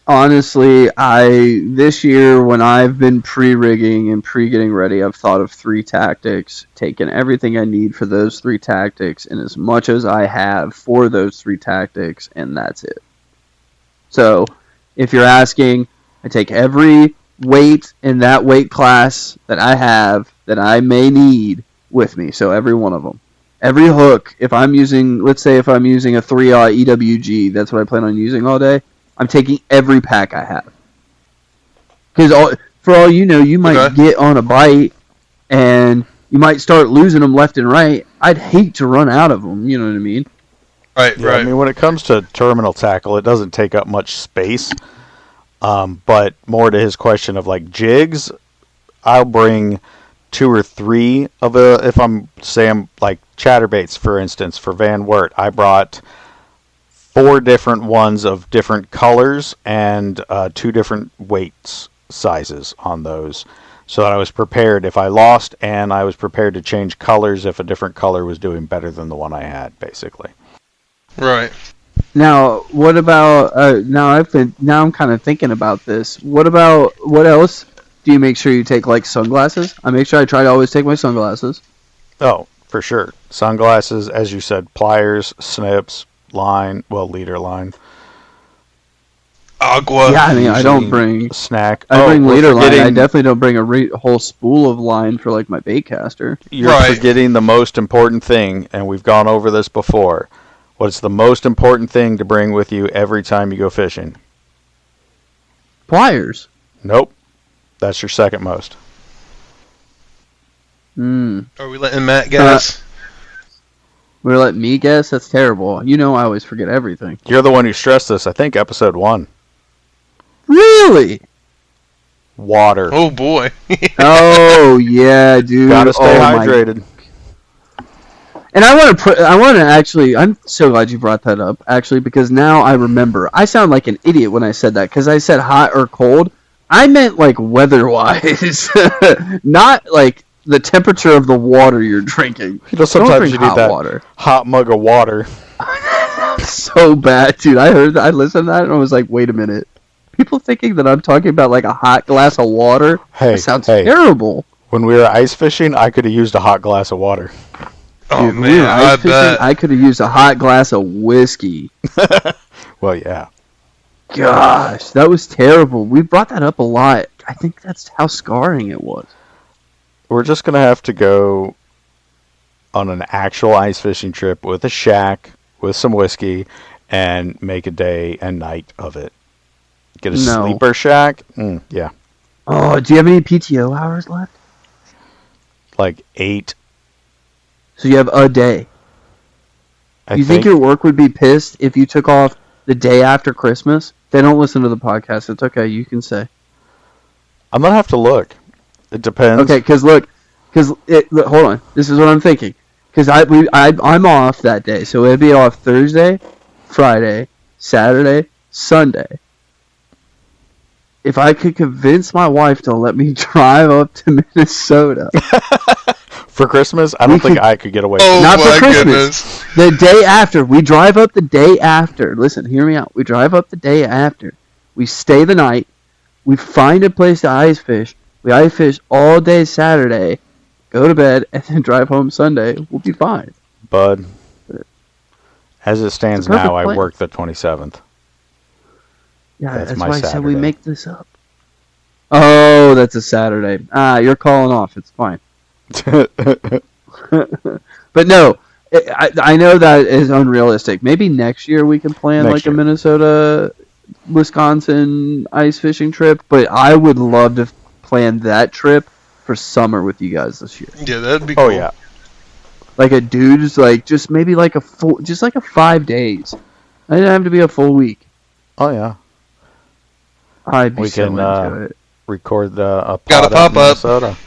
Honestly, this year when I've been pre-rigging and pre-getting ready, I've thought of 3 tactics, taken everything I need for those 3 tactics, and as much as I have for those 3 tactics, and that's it. So, if you're asking, I take every weight in that weight class that I have that I may need with me. So every one of them. Every hook, if I'm using, let's say if I'm using a 3-aught EWG, that's what I plan on using all day, I'm taking every pack I have. Because for all you know, you might get on a bite and you might start losing them left and right. I'd hate to run out of them, you know what I mean? Right. I mean, when it comes to terminal tackle, it doesn't take up much space. But more to his question of like jigs, I'll bring 2 or 3 of if I'm like chatterbaits, for instance, for Van Wert, I brought 4 different ones of different colors and 2 different weights sizes on those, so that I was prepared if I lost, and I was prepared to change colors if a different color was doing better than the one I had, basically. Right. Now, what about now I'm kind of thinking about this. What else do you make sure you take, like sunglasses? I make sure I try to always take my sunglasses. Oh, for sure. Sunglasses, as you said, pliers, snips, line, leader line. Agua. Yeah, I mean, I don't bring snack. I bring leader line. I definitely don't bring a whole spool of line for like my bait caster. You're forgetting the most important thing, and we've gone over this before. What's the most important thing to bring with you every time you go fishing? Pliers. Nope. That's your second most. Are we letting Matt guess? We're letting me guess? That's terrible. You know I always forget everything. You're the one who stressed this, I think, episode 1. Really? Water. Oh, boy. Oh, yeah, dude. Gotta stay hydrated. And I'm so glad you brought that up, actually, because now I remember. I sound like an idiot when I said that, because I said hot or cold. I meant, like, weather-wise. Not, like, the temperature of the water you're drinking. Sometimes you need that hot mug of water. So bad, dude. I listened to that, and I was like, wait a minute. People thinking that I'm talking about, like, a hot glass of water? That sounds terrible. When we were ice fishing, I could have used a hot glass of water. Oh, dude, man, I bet. I could have used a hot glass of whiskey. Well, yeah. Gosh, that was terrible. We brought that up a lot. I think that's how scarring it was. We're just going to have to go on an actual ice fishing trip with a shack, with some whiskey, and make a day and night of it. Get a sleeper shack? Yeah. Oh, do you have any PTO hours left? Like 8. So you have a day. You think your work would be pissed if you took off the day after Christmas? They don't listen to the podcast. It's okay. You can say. I'm going to have to look. It depends. Okay, hold on. This is what I'm thinking. Because I'm off that day. So it'd be off Thursday, Friday, Saturday, Sunday. If I could convince my wife to let me drive up to Minnesota. For Christmas? I don't think I could get away with it. Not for Christmas. Goodness. The day after. We drive up the day after. Listen, hear me out. We drive up the day after. We stay the night. We find a place to ice fish. We ice fish all day Saturday. Go to bed and then drive home Sunday. We'll be fine. Bud, as it stands now, I work the 27th. Yeah, that's my why Saturday. I said we make this up. Oh, that's a Saturday. You're calling off. It's fine. But no, I know that is unrealistic. Maybe next year we can plan a Minnesota, Wisconsin ice fishing trip. But I would love to plan that trip for summer with you guys this year. Yeah, that'd be cool. Oh, yeah. like a dude's, like just maybe like a full, just like a 5 days. I didn't have to be a full week. Oh yeah, I'd be we so can into it. record a Got a pod out in pop-up. Minnesota.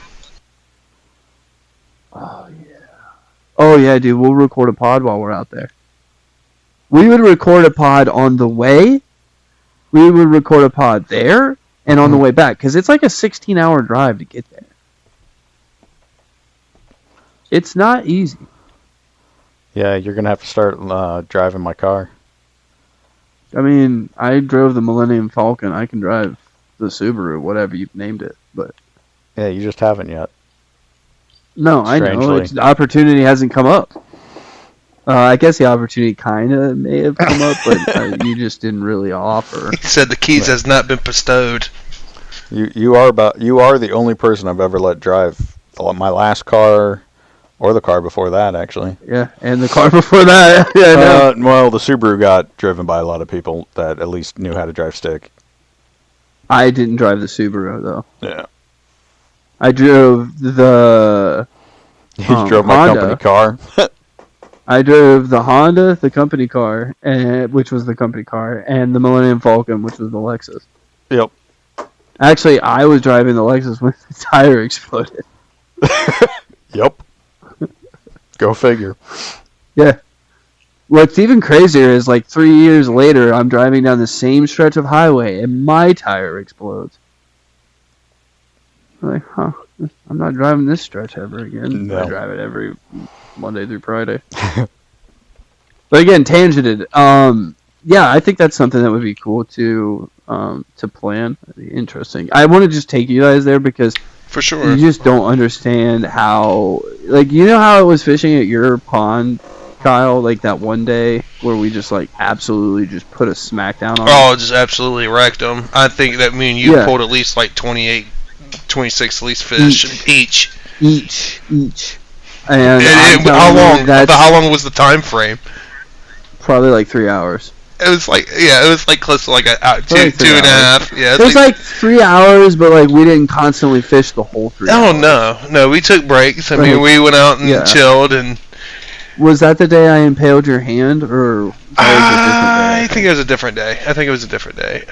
Oh yeah, dude, we'll record a pod while we're out there. We would record a pod on the way. We would record a pod there and on the way back, because it's like a 16-hour drive to get there. It's not easy. Yeah, you're gonna have to start driving my car. I mean, I drove the Millennium Falcon. I can drive the Subaru, whatever you've named it, but Yeah, you just haven't yet. no, I know. Strangely. The opportunity hasn't come up. I guess the opportunity kind of may have come up, but you just didn't really offer. He said the keys has not been bestowed. You are the only person I've ever let drive my last car, or the car before that actually. Yeah, and the car before that. Yeah, I know. Well, the Subaru got driven by a lot of people that at least knew how to drive stick. I didn't drive the Subaru though. Yeah, I drove the. you drove my Honda. company car. I drove the Honda, the company car, which was the company car, and the Millennium Falcon, which was the Lexus. Yep. Actually, I was driving the Lexus when the tire exploded. Yep. Go figure. Yeah. What's even crazier is, like, 3 years later, I'm driving down the same stretch of highway, and my tire explodes. I'm like, huh, I'm not driving this stretch ever again. No. I drive it every Monday through Friday. But again, tangented. Yeah, I think that's something that would be cool to plan. That'd be interesting. I want to just take you guys there because For sure. you just don't understand how, like, you know how it was fishing at your pond, Kyle, like that one day where we just like absolutely just put a smackdown on. Oh, just absolutely wrecked them. I think that me and you Yeah. pulled at least like 28, 26 at least fish each. Each. And And I'm how telling you, long? that's How long was the time frame? probably like 3 hours. It was like close to like a Probably two and a half. Yeah, It was like 3 hours, but like we didn't constantly fish the whole 3 oh hours. no, we took breaks. I mean, Right. we went out and Yeah. chilled, and Was that the day I impaled your hand, or I think it was a different day. It was a different day.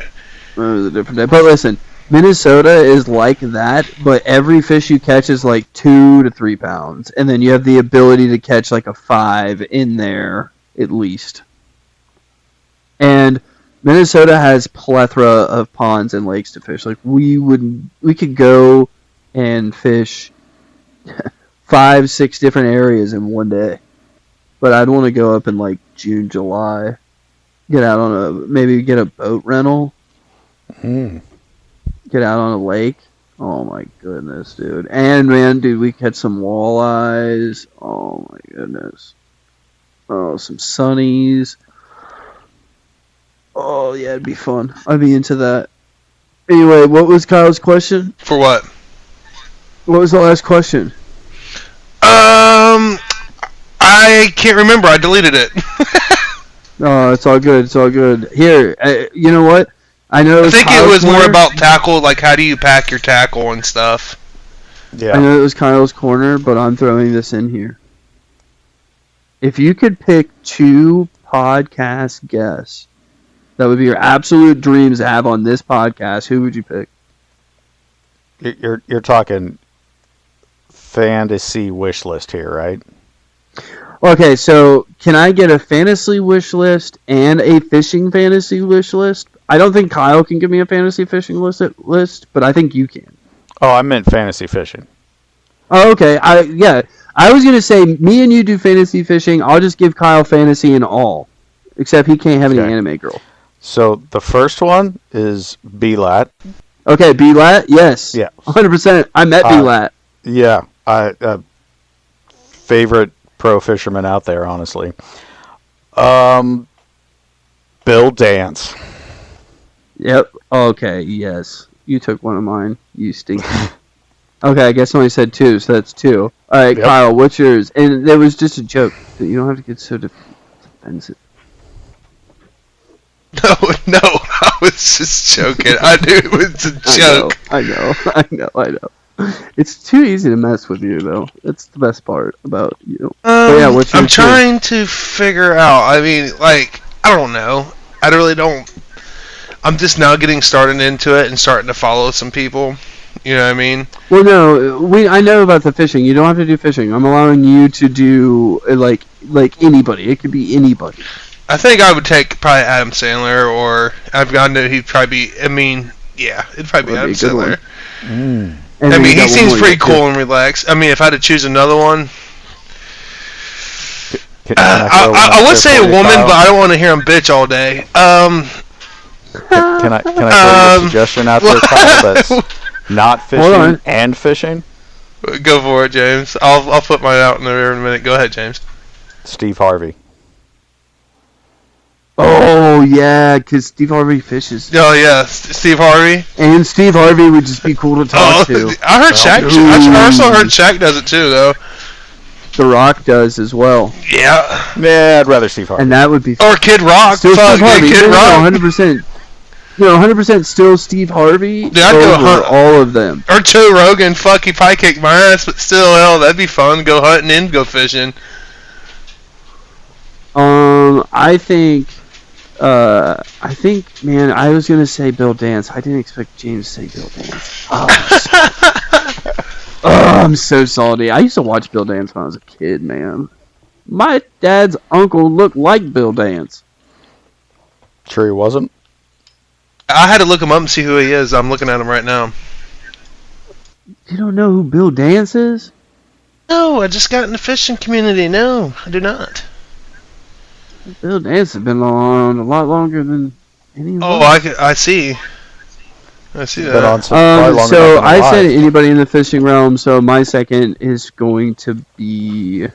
But listen, Minnesota is like that, but every fish you catch is like 2 to 3 pounds, and then you have the ability to catch like a 5 in there at least. And Minnesota has plethora of ponds and lakes to fish. Like we could go and fish 5, 6 different areas in one day. But I'd want to go up in like June, July. Get out on maybe get a boat rental. Get out on a lake. Oh my goodness, dude. And man, dude, we catch some walleyes. Oh my goodness. Oh, some sunnies. Oh yeah, it'd be fun. I'd be into that. Anyway, what was Kyle's question? for what? What was the last question? I can't remember. I deleted it. Oh, it's all good. It's all good. Here, you know what? I know. I think it Kyle's was more corner. about tackle, like how do you pack your tackle and stuff. I Yeah. know it was Kyle's corner, but I'm throwing this in here. If you could pick 2 podcast guests that would be your absolute dreams to have on this podcast, who would you pick? You're talking fantasy wish list here, right? Okay, so can I get a fantasy wish list and a fishing fantasy wish list? I don't think Kyle can give me a fantasy fishing list, but I think you can. Oh, I meant fantasy fishing. Oh, okay. I was gonna say me and you do fantasy fishing. I'll just give Kyle fantasy and all, except he can't have any Okay. anime girl. So the first one is B-Lat. Okay, B-Lat, yes. Yeah. 100%. I met B-Lat. Yeah, favorite pro fisherman out there, honestly. Bill Dance. Yep. Okay, yes. You took one of mine. You stinky. Okay, I guess I only said 2, so that's 2. All right, Yep. Kyle, what's yours? And it was just a joke. You don't have to get so defensive. No, I was just joking. I knew it was a joke. I know. It's too easy to mess with you, though. That's the best part about you. Yeah, what's your I'm trying to figure out. I mean, like, I don't know. I really don't. I'm just now getting started into it and starting to follow some people. You know what I mean? Well, no, I know about the fishing. You don't have to do fishing. I'm allowing you to do like anybody. It could be anybody. I think I would take probably Adam Sandler, or I know he'd probably be. I mean, yeah, it'd probably be Adam That'd be a good Sandler. And I then mean, you he got one seems more pretty you got cool and relaxed. I mean, if I had to choose another one, I would say a woman, but I don't want to him bitch all day. Can I throw you a suggestion out there, Kyle, that's not Hold fishing on. and fishing? Go for it, James. I'll put mine out in there in a minute. Go ahead, James. Steve Harvey. Oh yeah, because Steve Harvey fishes, Oh yeah, Steve Harvey. and Steve Harvey would just be cool to talk to. I heard Shaq. I also heard Shaq does it too, though. The Rock does as well, Yeah. Yeah, I'd rather Steve Harvey. and that would be Or Kid Rock. still Fuck, Steve Harvey. yeah, Kid Rock. 100%. 100% still Steve Harvey Dude, I'd go over hunt. all of them. Or Joe Rogan. Fuck, he probably kicked my ass, but still, hell, that'd be fun. Go hunting and go fishing. I think, man, I was gonna say Bill Dance. I didn't expect James to say Bill Dance. I'm so salty. I used to watch Bill Dance when I was a kid, man. My dad's uncle looked like Bill Dance. Sure he wasn't? I had to look him up and see who he is. I'm looking at him right now. You don't know who Bill Dance is? No, I just got in the fishing community. No, I do not. Bill Dance has been on a lot longer than anyone. Oh, I see. I see Been on that. since probably longer So than I alive. said anybody in the fishing realm. So my second is going to be.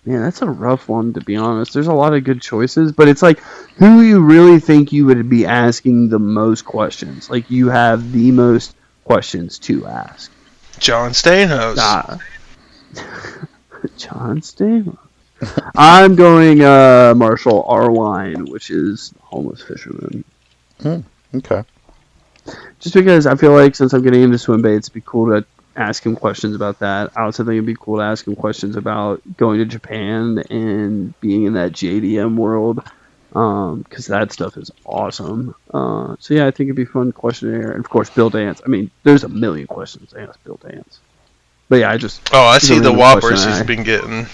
Man, that's a rough one, to be honest. There's a lot of good choices, but it's like, who you really think you would be asking the most questions? Like, you have the most questions to ask. John Stamos. John Stamos. I'm going Marshall Arwine, which is homeless fisherman. Okay. Just because I feel like since I'm getting into swim baits, it'd be cool to ask him questions about that. I also think it'd be cool to ask him questions about going to Japan and being in that JDM world, because that stuff is awesome. So yeah, I think it'd be a fun questionnaire. And of course, Bill Dance. I mean, there's a million questions to ask Bill Dance. But yeah, I See the random whoppers question he's been getting.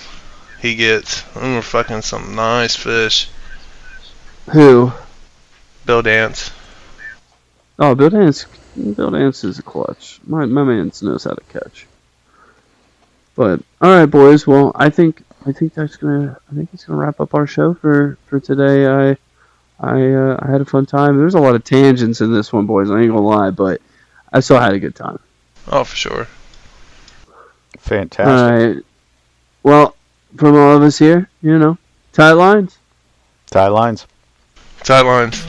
He gets fucking some nice fish. Who? Bill Dance. Oh, Bill Dance. Bill Dance is a clutch. My man knows how to catch. But all right, boys. Well, I think it's gonna wrap up our show for today. I had a fun time. There's a lot of tangents in this one, boys. I ain't gonna lie, but I still had a good time. Oh, for sure. Fantastic. All right. Well, from all of us here, tight lines. Tie lines. Tight lines.